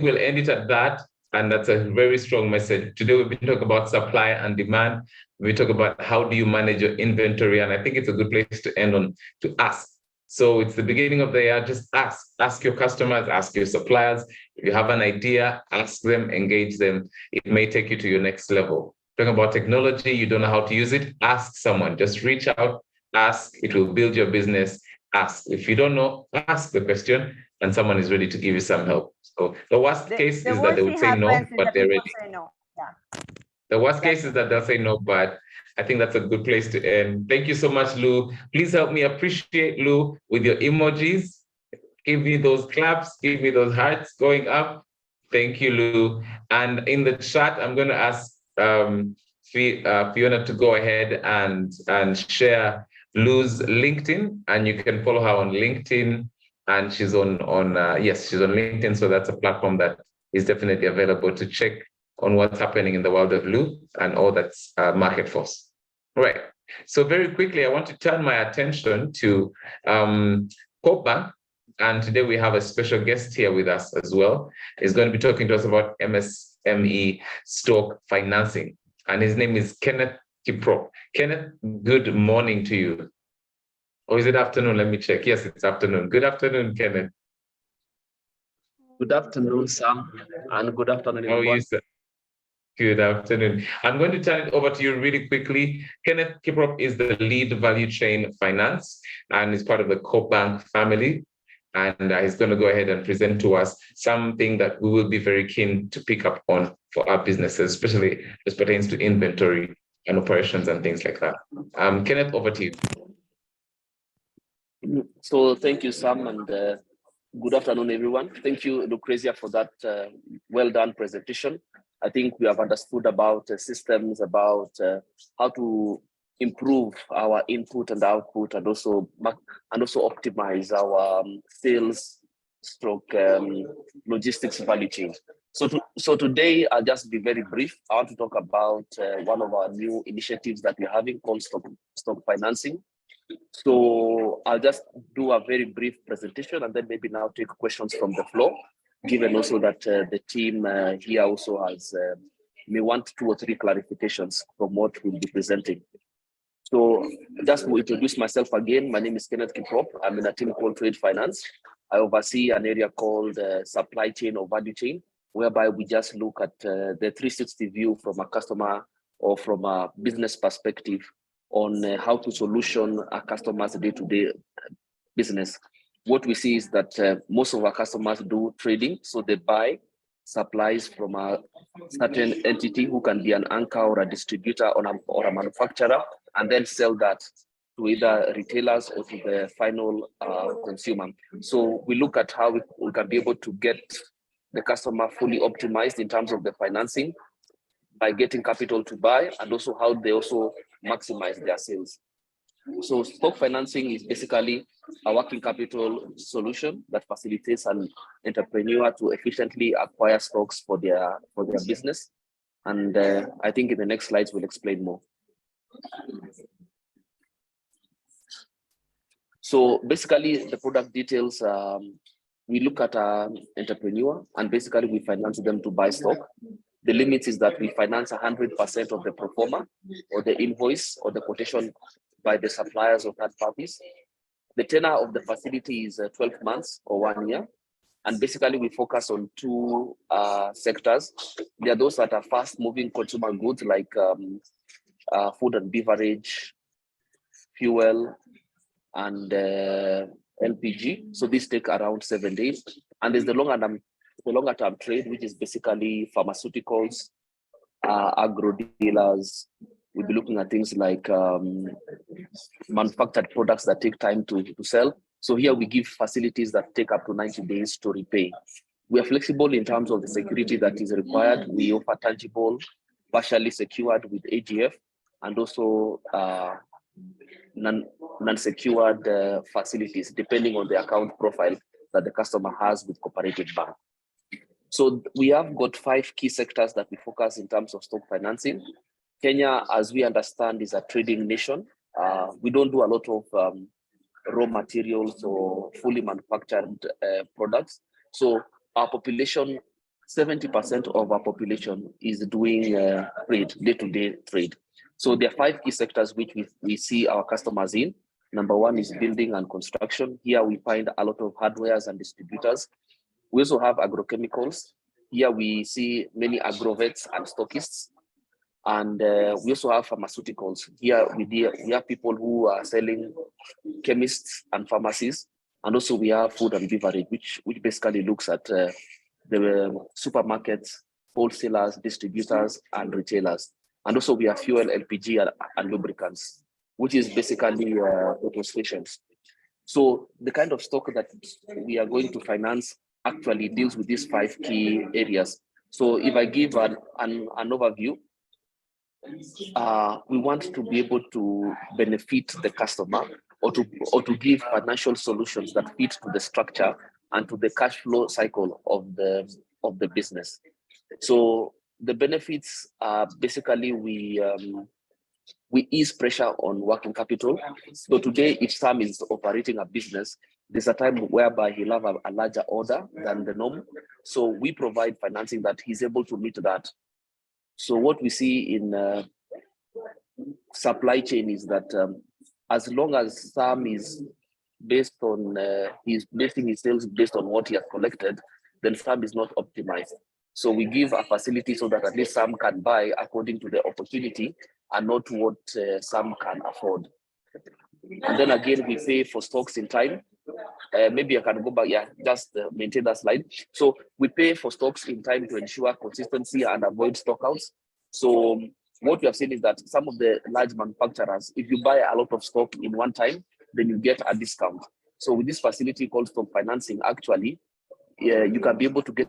we'll end it at that. And that's a very strong message. Today, we've been talking about supply and demand. We talk about how do you manage your inventory. And I think it's a good place to end on, to ask. So it's the beginning of the year. Just ask. Ask your customers, ask your suppliers. If you have an idea, ask them, engage them. It may take you to your next level. Talking about technology, you don't know how to use it, ask someone. Just reach out, ask. It will build your business. Ask. If you don't know, ask the question, and someone is ready to give you some help. So the worst case is that they would say no, but they're ready. No. Yeah. The worst case is that they'll say no, but I think that's a good place to end. Thank you so much, Lou. Please help me appreciate Lou with your emojis. Give me those claps, give me those hearts going up. Thank you, Lou. And in the chat, I'm going to ask Fiona to go ahead and share Lou's LinkedIn, and you can follow her on LinkedIn. And she's on she's on LinkedIn. So that's a platform that is definitely available to check on what's happening in the world of Lou and all that's market force. Right. So very quickly, I want to turn my attention to Copa. And today we have a special guest here with us as well. He's going to be talking to us about MSME stock financing. And his name is Kenneth Kiprop. Kenneth, good morning to you. Or is it afternoon? Let me check. Yes, it's afternoon. Good afternoon, Kenneth. Good afternoon, Sam, and good afternoon, everyone. How are you, sir? Good afternoon. I'm going to turn it over to you really quickly. Kenneth Kiprop is the lead value chain finance and is part of the CoBank family. And he's going to go ahead and present to us something that we will be very keen to pick up on for our businesses, especially as pertains to inventory and operations and things like that. Kenneth, over to you. So thank you, Sam, and good afternoon, everyone. Thank you, Lucrezia, for that well-done presentation. I think we have understood about systems, about how to improve our input and output, and also optimize our sales stroke logistics value chain. So today I'll just be very brief. I want to talk about one of our new initiatives that we're having called stock financing. So I'll just do a very brief presentation and then maybe now take questions from the floor, given also that the team here also has may want 2 or 3 clarifications from what we'll be presenting. So just to introduce myself again, my name is Kenneth Kiprop. I'm in a team called Trade Finance. I oversee an area called supply chain or value chain, whereby we just look at the 360 view from a customer or from a business perspective on how to solution our customers' day-to-day business. What we see is that most of our customers do trading, so they buy supplies from a certain entity who can be an anchor or a distributor or a manufacturer, and then sell that to either retailers or to the final consumer. So we look at how we can be able to get the customer fully optimized in terms of the financing by getting capital to buy, and also how they also maximize their sales. So stock financing is basically a working capital solution that facilitates an entrepreneur to efficiently acquire stocks for their business. And I think in the next slides we'll explain more. So basically the product details, we look at an entrepreneur and basically we finance them to buy stock. The limit is that we finance 100% of the pro forma or the invoice or the quotation by the suppliers or third parties. The tenor of the facility is 12 months or 1 year. And basically we focus on 2 sectors. There are those that are fast moving consumer goods like food and beverage, fuel, and LPG. So these take around 7 days. And there's the longer term trade, which is basically pharmaceuticals, agro dealers. We'll be looking at things like manufactured products that take time to sell. So here we give facilities that take up to 90 days to repay. We are flexible in terms of the security that is required. We offer tangible, partially secured with AGF, and also non-secured facilities, depending on the account profile that the customer has with Cooperative Bank. So we have got 5 key sectors that we focus in terms of stock financing. Kenya, as we understand, is a trading nation. We don't do a lot of raw materials or fully manufactured products. So our population, 70% of our population is doing trade, day-to-day trade. So there are 5 key sectors which we see our customers in. Number 1 is building and construction. Here we find a lot of hardwares and distributors. We also have agrochemicals. Here we see many agrovets and stockists. And we also have pharmaceuticals. Here we have people who are selling chemists and pharmacies. And also we have food and beverage, which basically looks at the supermarkets, wholesalers, distributors, and retailers. And also we have fuel, LPG, and lubricants, which is basically petrol stations. So the kind of stock that we are going to finance actually deals with these 5 key areas. So if I give an overview, we want to be able to benefit the customer or to give financial solutions that fit to the structure and to the cash flow cycle of the business. So the benefits are basically we ease pressure on working capital. So today, if Sam is operating a business, there's a time whereby he'll have a larger order than the norm. So we provide financing that he's able to meet that. So what we see in supply chain is that as long as Sam is based on, he's basing his sales based on what he has collected, then Sam is not optimized. So we give a facility so that at least Sam can buy according to the opportunity and not what Sam can afford. And then again, we pay for stocks in time. Maybe I can go back, yeah, just maintain that slide. So we pay for stocks in time to ensure consistency and avoid stockouts. So what we have seen is that some of the large manufacturers, if you buy a lot of stock in one time, then you get a discount. So with this facility called stock financing, actually, you can be able to get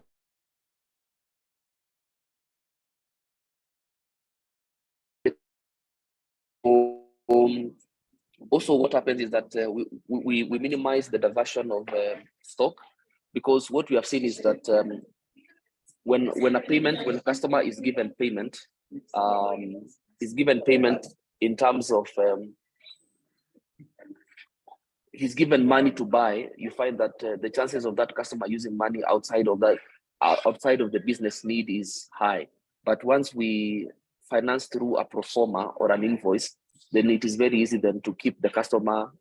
also, what happens is that we minimize the diversion of stock, because what we have seen is that when a customer is given payment in terms of he's given money to buy, you find that the chances of that customer using money outside of the business need is high. But once we finance through a pro forma or an invoice, then it is very easy then to keep the customer,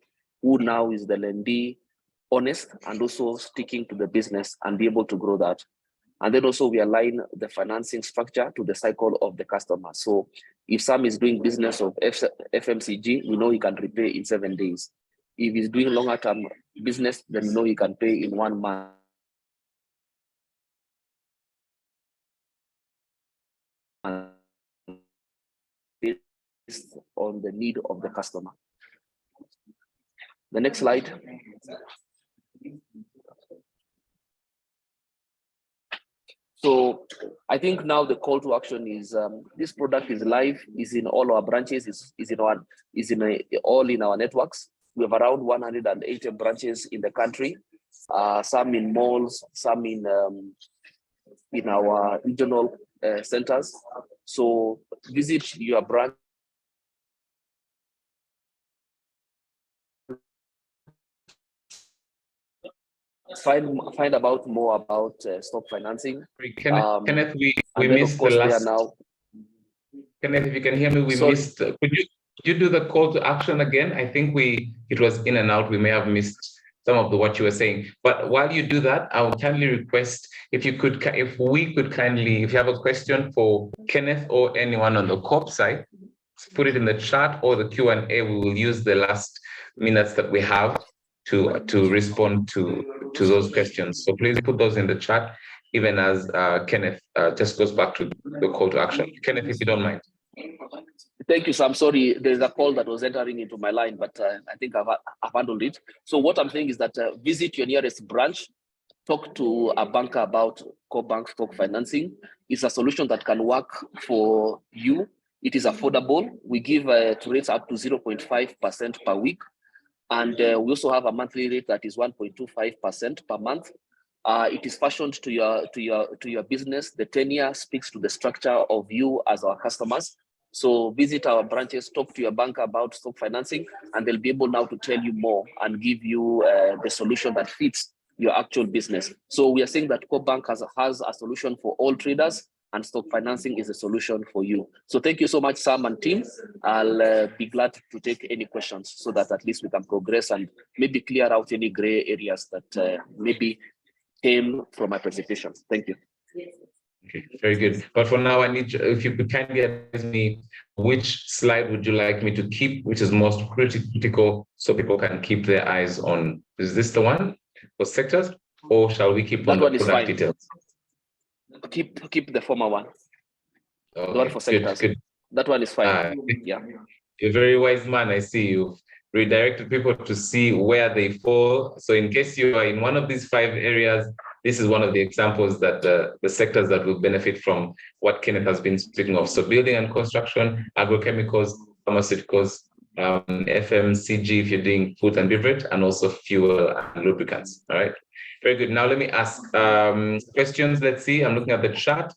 who now is the lendee, honest and also sticking to the business and be able to grow that. And then also we align the financing structure to the cycle of the customer. So if Sam is doing business of FMCG, we know he can repay in 7 days. If he's doing longer term business, then we know he can pay in 1 month. Based on the need of the customer. The next slide. So I think now the call to action is this product is live, is in all our branches, all in our networks. We have around 180 branches in the country, some in malls, some in our regional centers. So visit your branch. Find out more about stock financing. Kenneth, we missed the last. Kenneth, if you can hear me, we missed. Could you do the call to action again? I think it was in and out. We may have missed some of what you were saying. But while you do that, I would kindly request if you have a question for Kenneth or anyone on the COP side, put it in the chat or the Q&A. We will use the last minutes that we have to respond to those questions. So please put those in the chat, even as Kenneth just goes back to the call to action. Kenneth, if you don't mind. Thank you, Sam. Sorry, there's a call that was entering into my line, but I think I've handled it. So what I'm saying is that visit your nearest branch, talk to a banker about core bank stock financing. It's a solution that can work for you. It is affordable. We give rates up to 0.5% per week. And we also have a monthly rate that is 1.25% per month. It is fashioned to your business. The tenure speaks to the structure of you as our customers. So visit our branches, talk to your banker about stock financing, and they'll be able now to tell you more and give you the solution that fits your actual business. So we are saying that Core Bank has a solution for all traders, and stock financing is a solution for you. So thank you so much, Sam and team. I'll be glad to take any questions so that at least we can progress and maybe clear out any gray areas that maybe came from my presentation. Thank you. Okay, very good. But for now, I need if you could kindly advise me, which slide would you like me to keep, which is most critical, so people can keep their eyes on? Is this the one for sectors, or shall we keep on the product details? Keep the former one. Okay, the one for sectors. Good. That one is fine. Yeah. You're a very wise man. I see you redirected people to see where they fall. So in case you are in one of these 5 areas, this is one of the examples that the sectors that will benefit from what Kenneth has been speaking of. So building and construction, agrochemicals, pharmaceuticals, FMCG if you're doing food and beverage, and also fuel and lubricants. All right. Very good. Now let me ask questions. Let's see. I'm looking at the chat.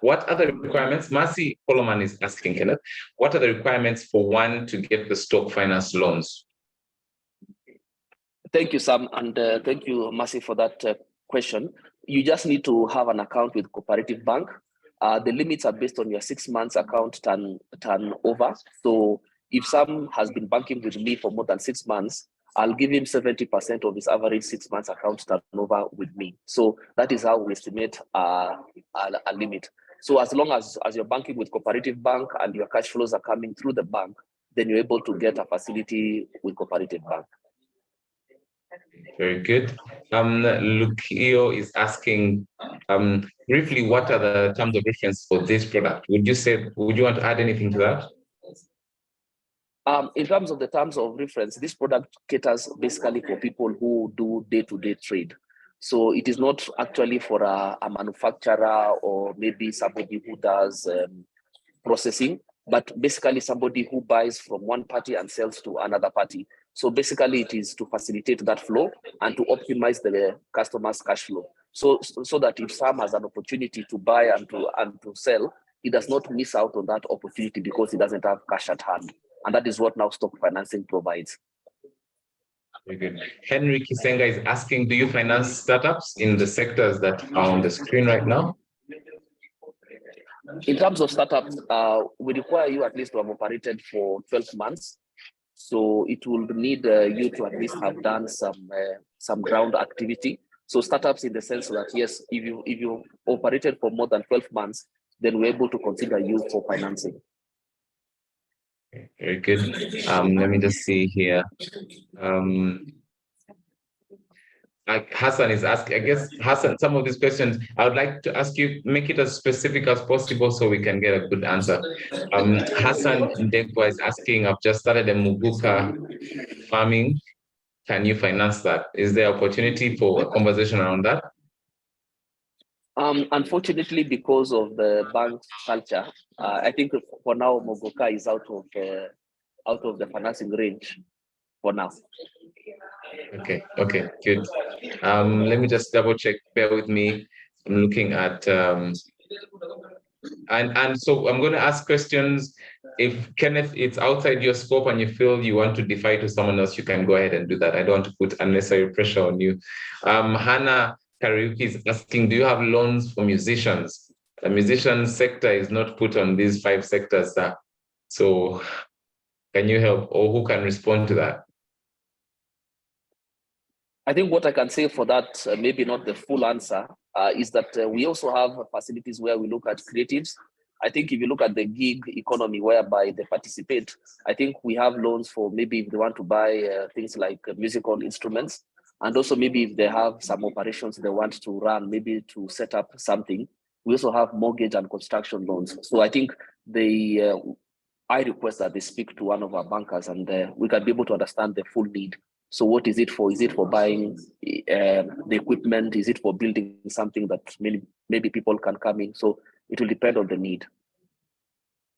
What are the requirements? Mercy Coleman is asking, Kenneth, what are the requirements for one to get the stock finance loans? Thank you, Sam, and thank you, Mercy, for that question. You just need to have an account with Cooperative Bank. The limits are based on your 6 months account turnover. So if Sam has been banking with me for more than 6 months, I'll give him 70% of his average 6 months account turnover with me. So that is how we estimate a limit. So as long as you're banking with Cooperative Bank and your cash flows are coming through the bank, then you're able to get a facility with Cooperative Bank. Very good. Lukio is asking briefly, what are the terms of reference for this product? Would you want to add anything to that? In terms of the terms of reference, this product caters basically for people who do day-to-day trade. So it is not actually for a manufacturer or maybe somebody who does processing, but basically somebody who buys from one party and sells to another party. So basically it is to facilitate that flow and to optimize the customer's cash flow. So that if Sam has an opportunity to buy and to sell, he does not miss out on that opportunity because he doesn't have cash at hand. And that is what now stock financing provides. Very good. Henry Kisenga is asking, do you finance startups in the sectors that are on the screen right now? In terms of startups, we require you at least to have operated for 12 months. So it will need you to at least have done some ground activity. So startups in the sense that, yes, if you operated for more than 12 months, then we're able to consider you for financing. Very good. Let me just see here. Hassan is asking, I guess, Hassan, some of these questions, I would like to ask you, make it as specific as possible so we can get a good answer. Hassan Ndegwa is asking, I've just started a Muguka farming. Can you finance that? Is there opportunity for a conversation around that? Unfortunately, because of the bank culture, I think for now, Muguka is out of the financing range for now. Okay, good. Let me just double check. Bear with me. I'm looking at and so I'm going to ask questions. If Kenneth, it's outside your scope and you feel you want to defy to someone else, you can go ahead and do that. I don't want to put unnecessary pressure on you. Hannah Kariuki is asking, do you have loans for musicians? The musician sector is not put on these 5 sectors. So can you help, or who can respond to that? I think what I can say for that, maybe not the full answer, is that we also have facilities where we look at creatives. I think if you look at the gig economy whereby they participate, I think we have loans for maybe if they want to buy things like musical instruments, and also maybe if they have some operations they want to run, maybe to set up something, we also have mortgage and construction loans. So I think I request that they speak to one of our bankers and we can be able to understand the full need. So what is it for? Is it for buying the equipment? Is it for building something that maybe people can come in? So it will depend on the need.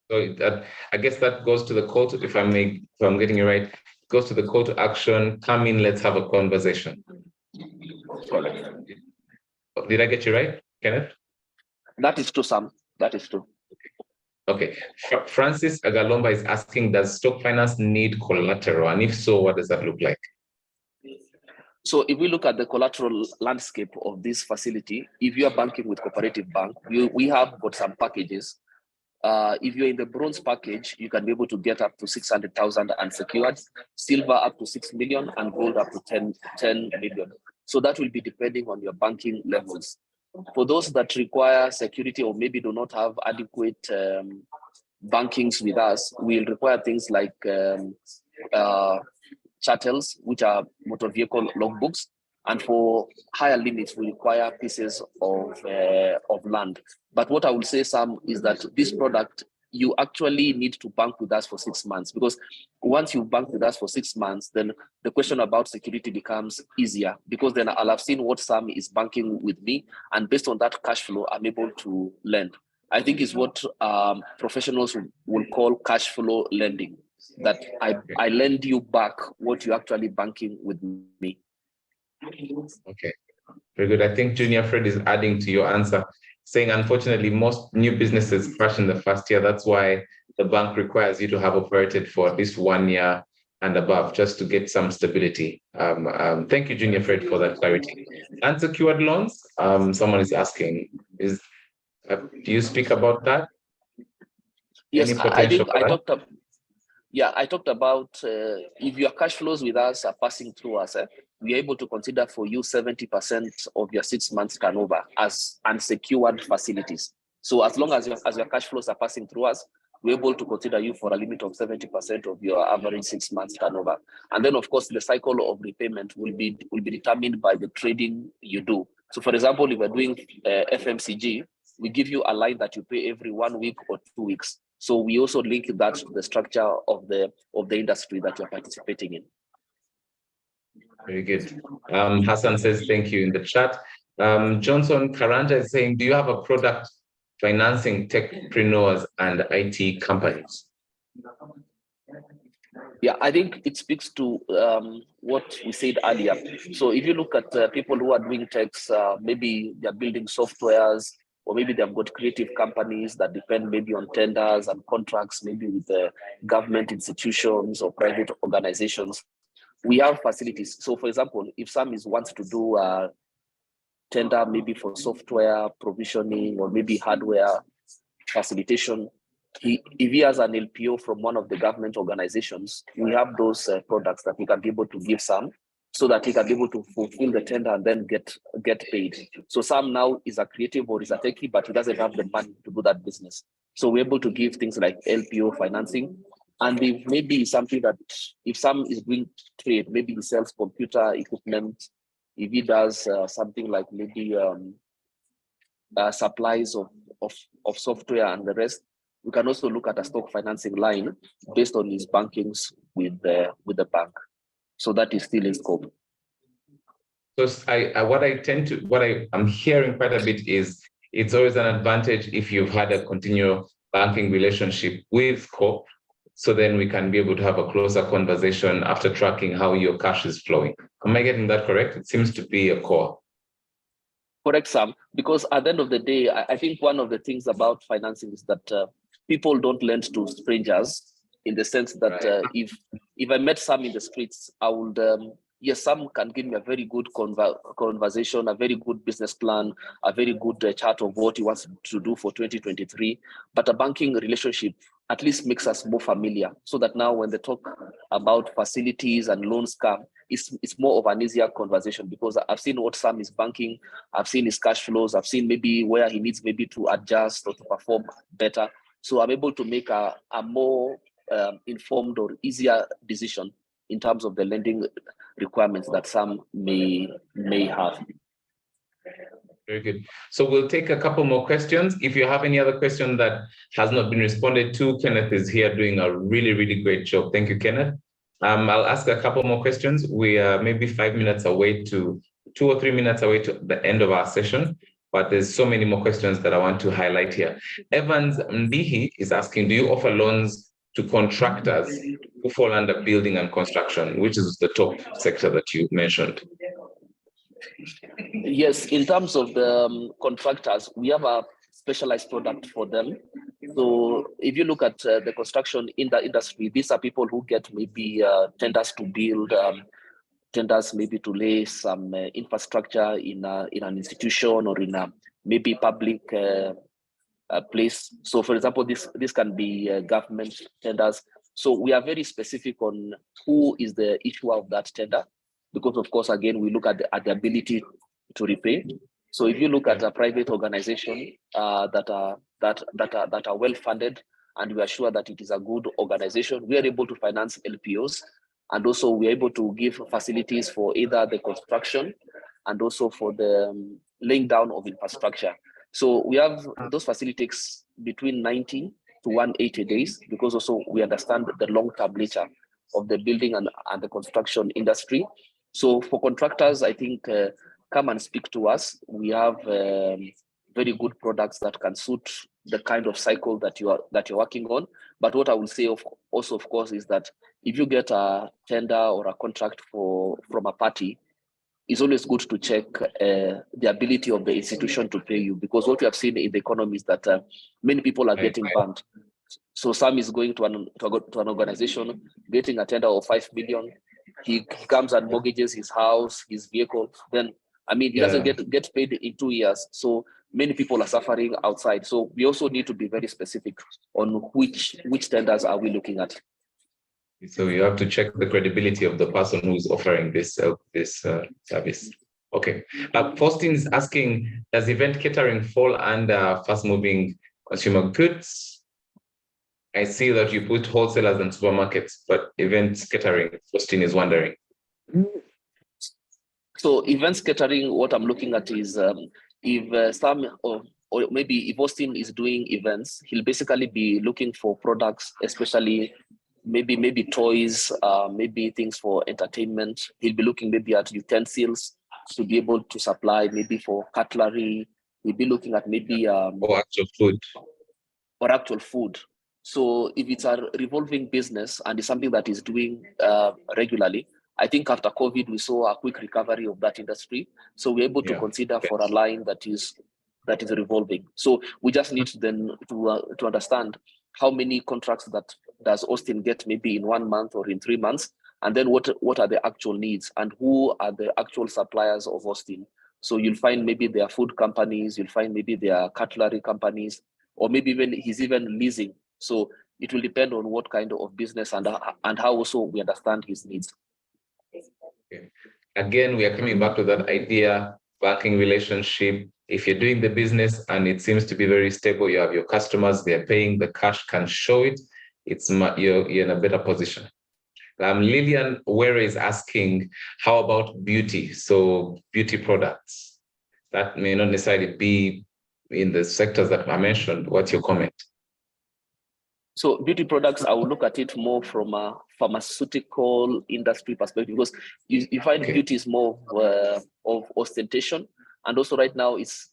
So I guess that goes to the call to, if I'm getting it right, it goes to the call to action. Come in, let's have a conversation. Correct. Did I get you right, Kenneth? That is true, Sam. That is true. Okay. Francis Agalomba is asking, does stock finance need collateral? And if so, what does that look like? So if we look at the collateral landscape of this facility, if you are banking with Cooperative Bank, we have got some packages. If you're in the bronze package, you can be able to get up to 600,000 unsecured, silver up to 6 million, and gold up to 10 million. So that will be depending on your banking levels. For those that require security or maybe do not have adequate bankings with us, we'll require things like chattels, which are motor vehicle logbooks. And for higher limits, we require pieces of land. But what I will say, Sam, is that this product, you actually need to bank with us for 6 months, because once you bank with us for 6 months, then the question about security becomes easier, because then I'll have seen what Sam is banking with me, and based on that cash flow, I'm able to lend. I think is what professionals will call cash flow lending, that I lend you back what you're actually banking with me. Okay, very good. I think Junior Fred is adding to your answer, saying, unfortunately, most new businesses crash in the first year. That's why the bank requires you to have operated for at least 1 year and above, just to get some stability. Thank you, Junior Fred, for that clarity. Unsecured loans, someone is asking, do you speak about that? Yes, Any potential I talked about if your cash flows with us are passing through us, we're able to consider for you 70% of your 6 months turnover as unsecured facilities. So as long as your cash flows are passing through us, we're able to consider you for a limit of 70% of your average 6 months turnover. And then, of course, the cycle of repayment will be determined by the trading you do. So, for example, if we're doing FMCG, we give you a line that you pay every 1 week or 2 weeks. So we also link that to the structure of the industry that you're participating in. Very good. Hassan says thank you in the chat. Johnson Karanja is saying, do you have a product financing techpreneurs and IT companies? Yeah, I think it speaks to what we said earlier. So if you look at people who are doing techs, maybe they're building softwares, or maybe they've got creative companies that depend maybe on tenders and contracts, maybe with the government institutions or private organizations. We have facilities. So for example, if Sam wants to do a tender maybe for software provisioning or maybe hardware facilitation, if he has an LPO from one of the government organizations, we have those products that we can be able to give Sam, so that he can be able to fulfill the tender and then get paid. So Sam now is a creative or is a techie, but he doesn't have the money to do that business. So we're able to give things like LPO financing. And if maybe something that, if Sam is doing trade, maybe he sells computer equipment, if he does something like maybe supplies of software and the rest, we can also look at a stock financing line based on his bankings with the bank. So that is still in scope. So what I'm hearing quite a bit is it's always an advantage if you've had a continual banking relationship with Corp. So then we can be able to have a closer conversation after tracking how your cash is flowing. Am I getting that correct? It seems to be a core. Correct, Sam. Because at the end of the day, I think one of the things about financing is that people don't lend to strangers, in the sense that if I met Sam in the streets, I would, yes, Sam can give me a very good conversation, a very good business plan, a very good chart of what he wants to do for 2023. But a banking relationship at least makes us more familiar, so that now when they talk about facilities and loans come, it's more of an easier conversation, because I've seen what Sam is banking, I've seen his cash flows, I've seen maybe where he needs maybe to adjust or to perform better. So I'm able to make a more informed or easier decision in terms of the lending requirements that some may have. Very good. So we'll take a couple more questions. If you have any other question that has not been responded to, Kenneth is here doing a really, really great job. Thank you, Kenneth. I'll ask a couple more questions. We are maybe 5 minutes away to 2 or 3 minutes away to the end of our session, but there's so many more questions that I want to highlight here. Evans Mdihi is asking, do you offer loans to contractors who fall under building and construction, which is the top sector that you mentioned? Yes, in terms of the contractors, we have a specialized product for them. So if you look at the construction in the industry, these are people who get maybe tenders to build, tenders maybe to lay some infrastructure in an institution or in a maybe public place. So for example, this can be government tenders. So we are very specific on who is the issuer of that tender, because of course, again, we look at the ability to repay. So if you look at a private organization that are well funded, and we are sure that it is a good organization, we are able to finance LPOs, and also we are able to give facilities for either the construction and also for the laying down of infrastructure. So we have those facilities between 90 to 180 days, because also we understand the long-term nature of the building and the construction industry. So for contractors, I think come and speak to us. We have very good products that can suit the kind of cycle that you're working on. But what I will say also, of course, is that if you get a tender or a contract from a party, it's always good to check the ability of the institution to pay you, because what we have seen in the economy is that many people are getting banned. So some is going to an organization, getting a tender of 5 million. He comes and mortgages his house, his vehicle. Then, I mean, he doesn't get paid in 2 years. So many people are suffering outside. So we also need to be very specific on which tenders are we looking at. So you have to check the credibility of the person who's offering this service. Okay. Faustin is asking, does event catering fall under fast-moving consumer goods? I see that you put wholesalers and supermarkets, but events catering, Faustin is wondering. So events catering, what I'm looking at is if some or maybe if Austin is doing events, he'll basically be looking for products, especially maybe toys, maybe things for entertainment. He'll be looking maybe at utensils to be able to supply, maybe for cutlery. He'll be looking at maybe or actual food. So if it's a revolving business and it's something that is doing regularly, I think after COVID, we saw a quick recovery of that industry. So we're able to consider for a line that is revolving. So we just need then to understand how many contracts that does Austin get maybe in 1 month or in 3 months, and then what are the actual needs and who are the actual suppliers of Austin. So you'll find maybe there are food companies, you'll find maybe there are cutlery companies, or maybe even he's even leasing. So it will depend on what kind of business and how also we understand his needs. Okay. Again, we are coming back to that idea, banking relationship. If you're doing the business and it seems to be very stable, you have your customers, they're paying, the cash can show it, you're in a better position. Lillian Were is asking, how about beauty? So beauty products that may not necessarily be in the sectors that I mentioned. What's your comment? So beauty products, I will look at it more from a pharmaceutical industry perspective, because you find beauty is more of ostentation, and also right now it's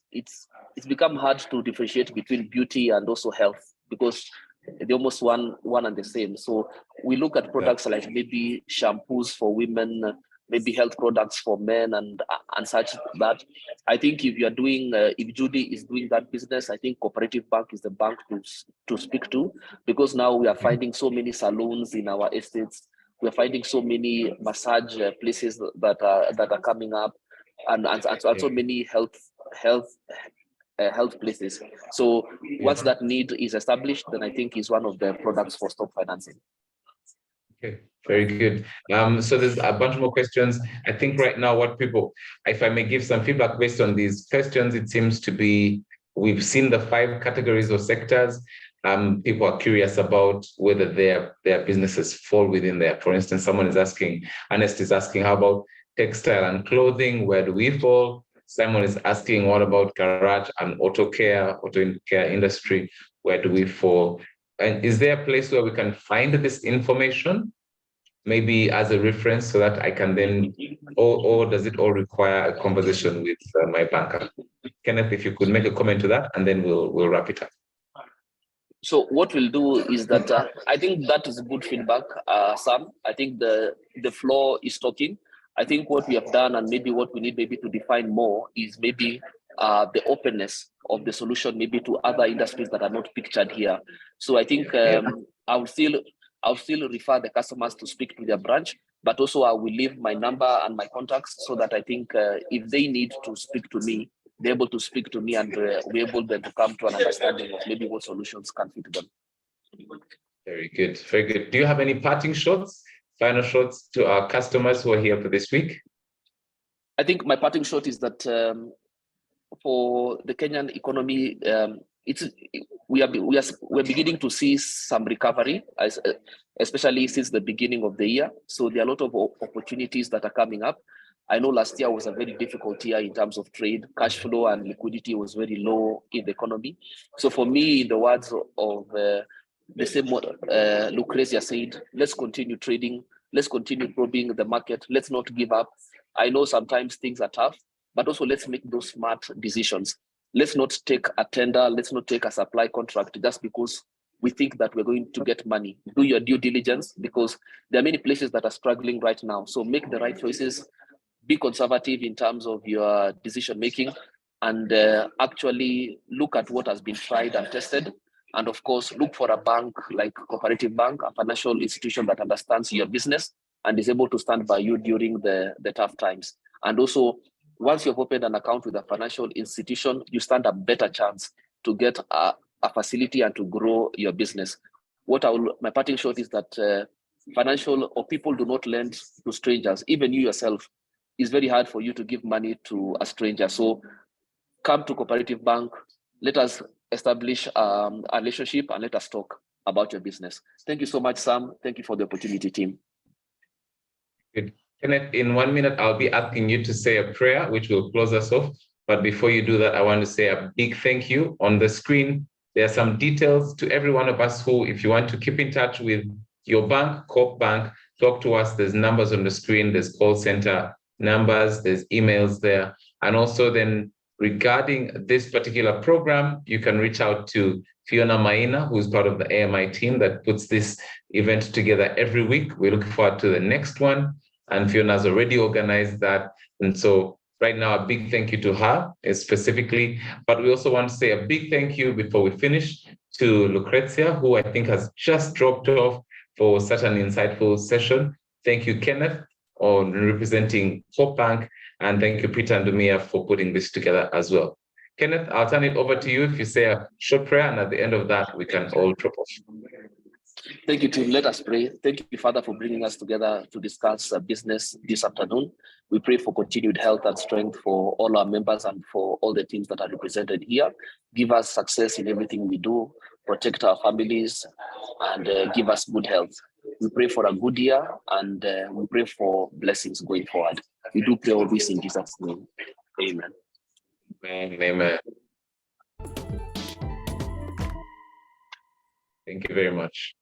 become hard to differentiate between beauty and also health, because they're almost one and the same. So we look at products like maybe shampoos for women, maybe health products for men, and such. That I think if you are doing, if Judy is doing that business, I think Cooperative Bank is the bank to speak to, because now we are finding so many salons in our estates. We are finding so many massage places that are coming up, and so many health places. So once that need is established, then I think is one of the products for stock financing. Okay, very good. So there's a bunch more questions. I think right now what people, if I may give some feedback based on these questions, it seems to be, we've seen the 5 categories or sectors. People are curious about whether their businesses fall within there. For instance, someone is asking, Ernest is asking, how about textile and clothing? Where do we fall? Simon is asking, what about garage and auto care industry? Where do we fall? And is there a place where we can find this information, maybe as a reference, so that I can then, or does it all require a conversation with my banker? Kenneth, if you could make a comment to that, and then we'll wrap it up. So what we'll do is that I think that is good feedback, Sam. I think the floor is talking. I think what we have done, and maybe what we need maybe to define more, is maybe the openness of the solution, maybe to other industries that are not pictured here. So I think I'll still refer the customers to speak to their branch, but also I will leave my number and my contacts, so that I think if they need to speak to me, they're able to speak to me, and we're able then to come to an understanding of maybe what solutions can fit them. Very good, very good. Do you have any parting shots, final shots to our customers who are here for this week? I think my parting shot is that for the Kenyan economy, we're beginning to see some recovery, especially since the beginning of the year. So there are a lot of opportunities that are coming up. I know last year was a very difficult year in terms of trade. Cash flow and liquidity was very low in the economy. So for me, in the words of the same what Lucrezia said, let's continue trading. Let's continue probing the market. Let's not give up. I know sometimes things are tough, but also let's make those smart decisions. Let's not take a tender. Let's not take a supply contract just because we think that we're going to get money. Do your due diligence, because there are many places that are struggling right now. So make the right choices. Be conservative in terms of your decision making, and actually look at what has been tried and tested. And of course, look for a bank like Cooperative Bank, a financial institution that understands your business and is able to stand by you during the tough times. And also, once you've opened an account with a financial institution, you stand a better chance to get a facility and to grow your business. My parting shot is that financial or people do not lend to strangers. Even you yourself, it's very hard for you to give money to a stranger. So come to Cooperative Bank. Let us establish a relationship and let us talk about your business. Thank you so much, Sam. Thank you for the opportunity, team. Good. Kenneth, in 1 minute, I'll be asking you to say a prayer, which will close us off. But before you do that, I want to say a big thank you. On the screen, there are some details to every one of us who, if you want to keep in touch with your bank, Coop Bank, talk to us. There's numbers on the screen. There's call center numbers. There's emails there. And also then regarding this particular program, you can reach out to Fiona Maina, who's part of the AMI team that puts this event together every week. We look forward to the next one. And Fiona's already organized that. And so right now, a big thank you to her specifically. But we also want to say a big thank you before we finish to Lucrezia, who I think has just dropped off for such an insightful session. Thank you, Kenneth, on representing Coop Bank. And thank you, Peter and Dumia, for putting this together as well. Kenneth, I'll turn it over to you if you say a short prayer, and at the end of that, we can all drop off. Thank you, team. Let us pray. Thank you, Father, for bringing us together to discuss business this afternoon. We pray for continued health and strength for all our members and for all the teams that are represented here. Give us success in everything we do, protect our families, and give us good health. We pray for a good year, and we pray for blessings going forward. We do pray all this in Jesus' name. Amen. Amen. Amen. Thank you very much.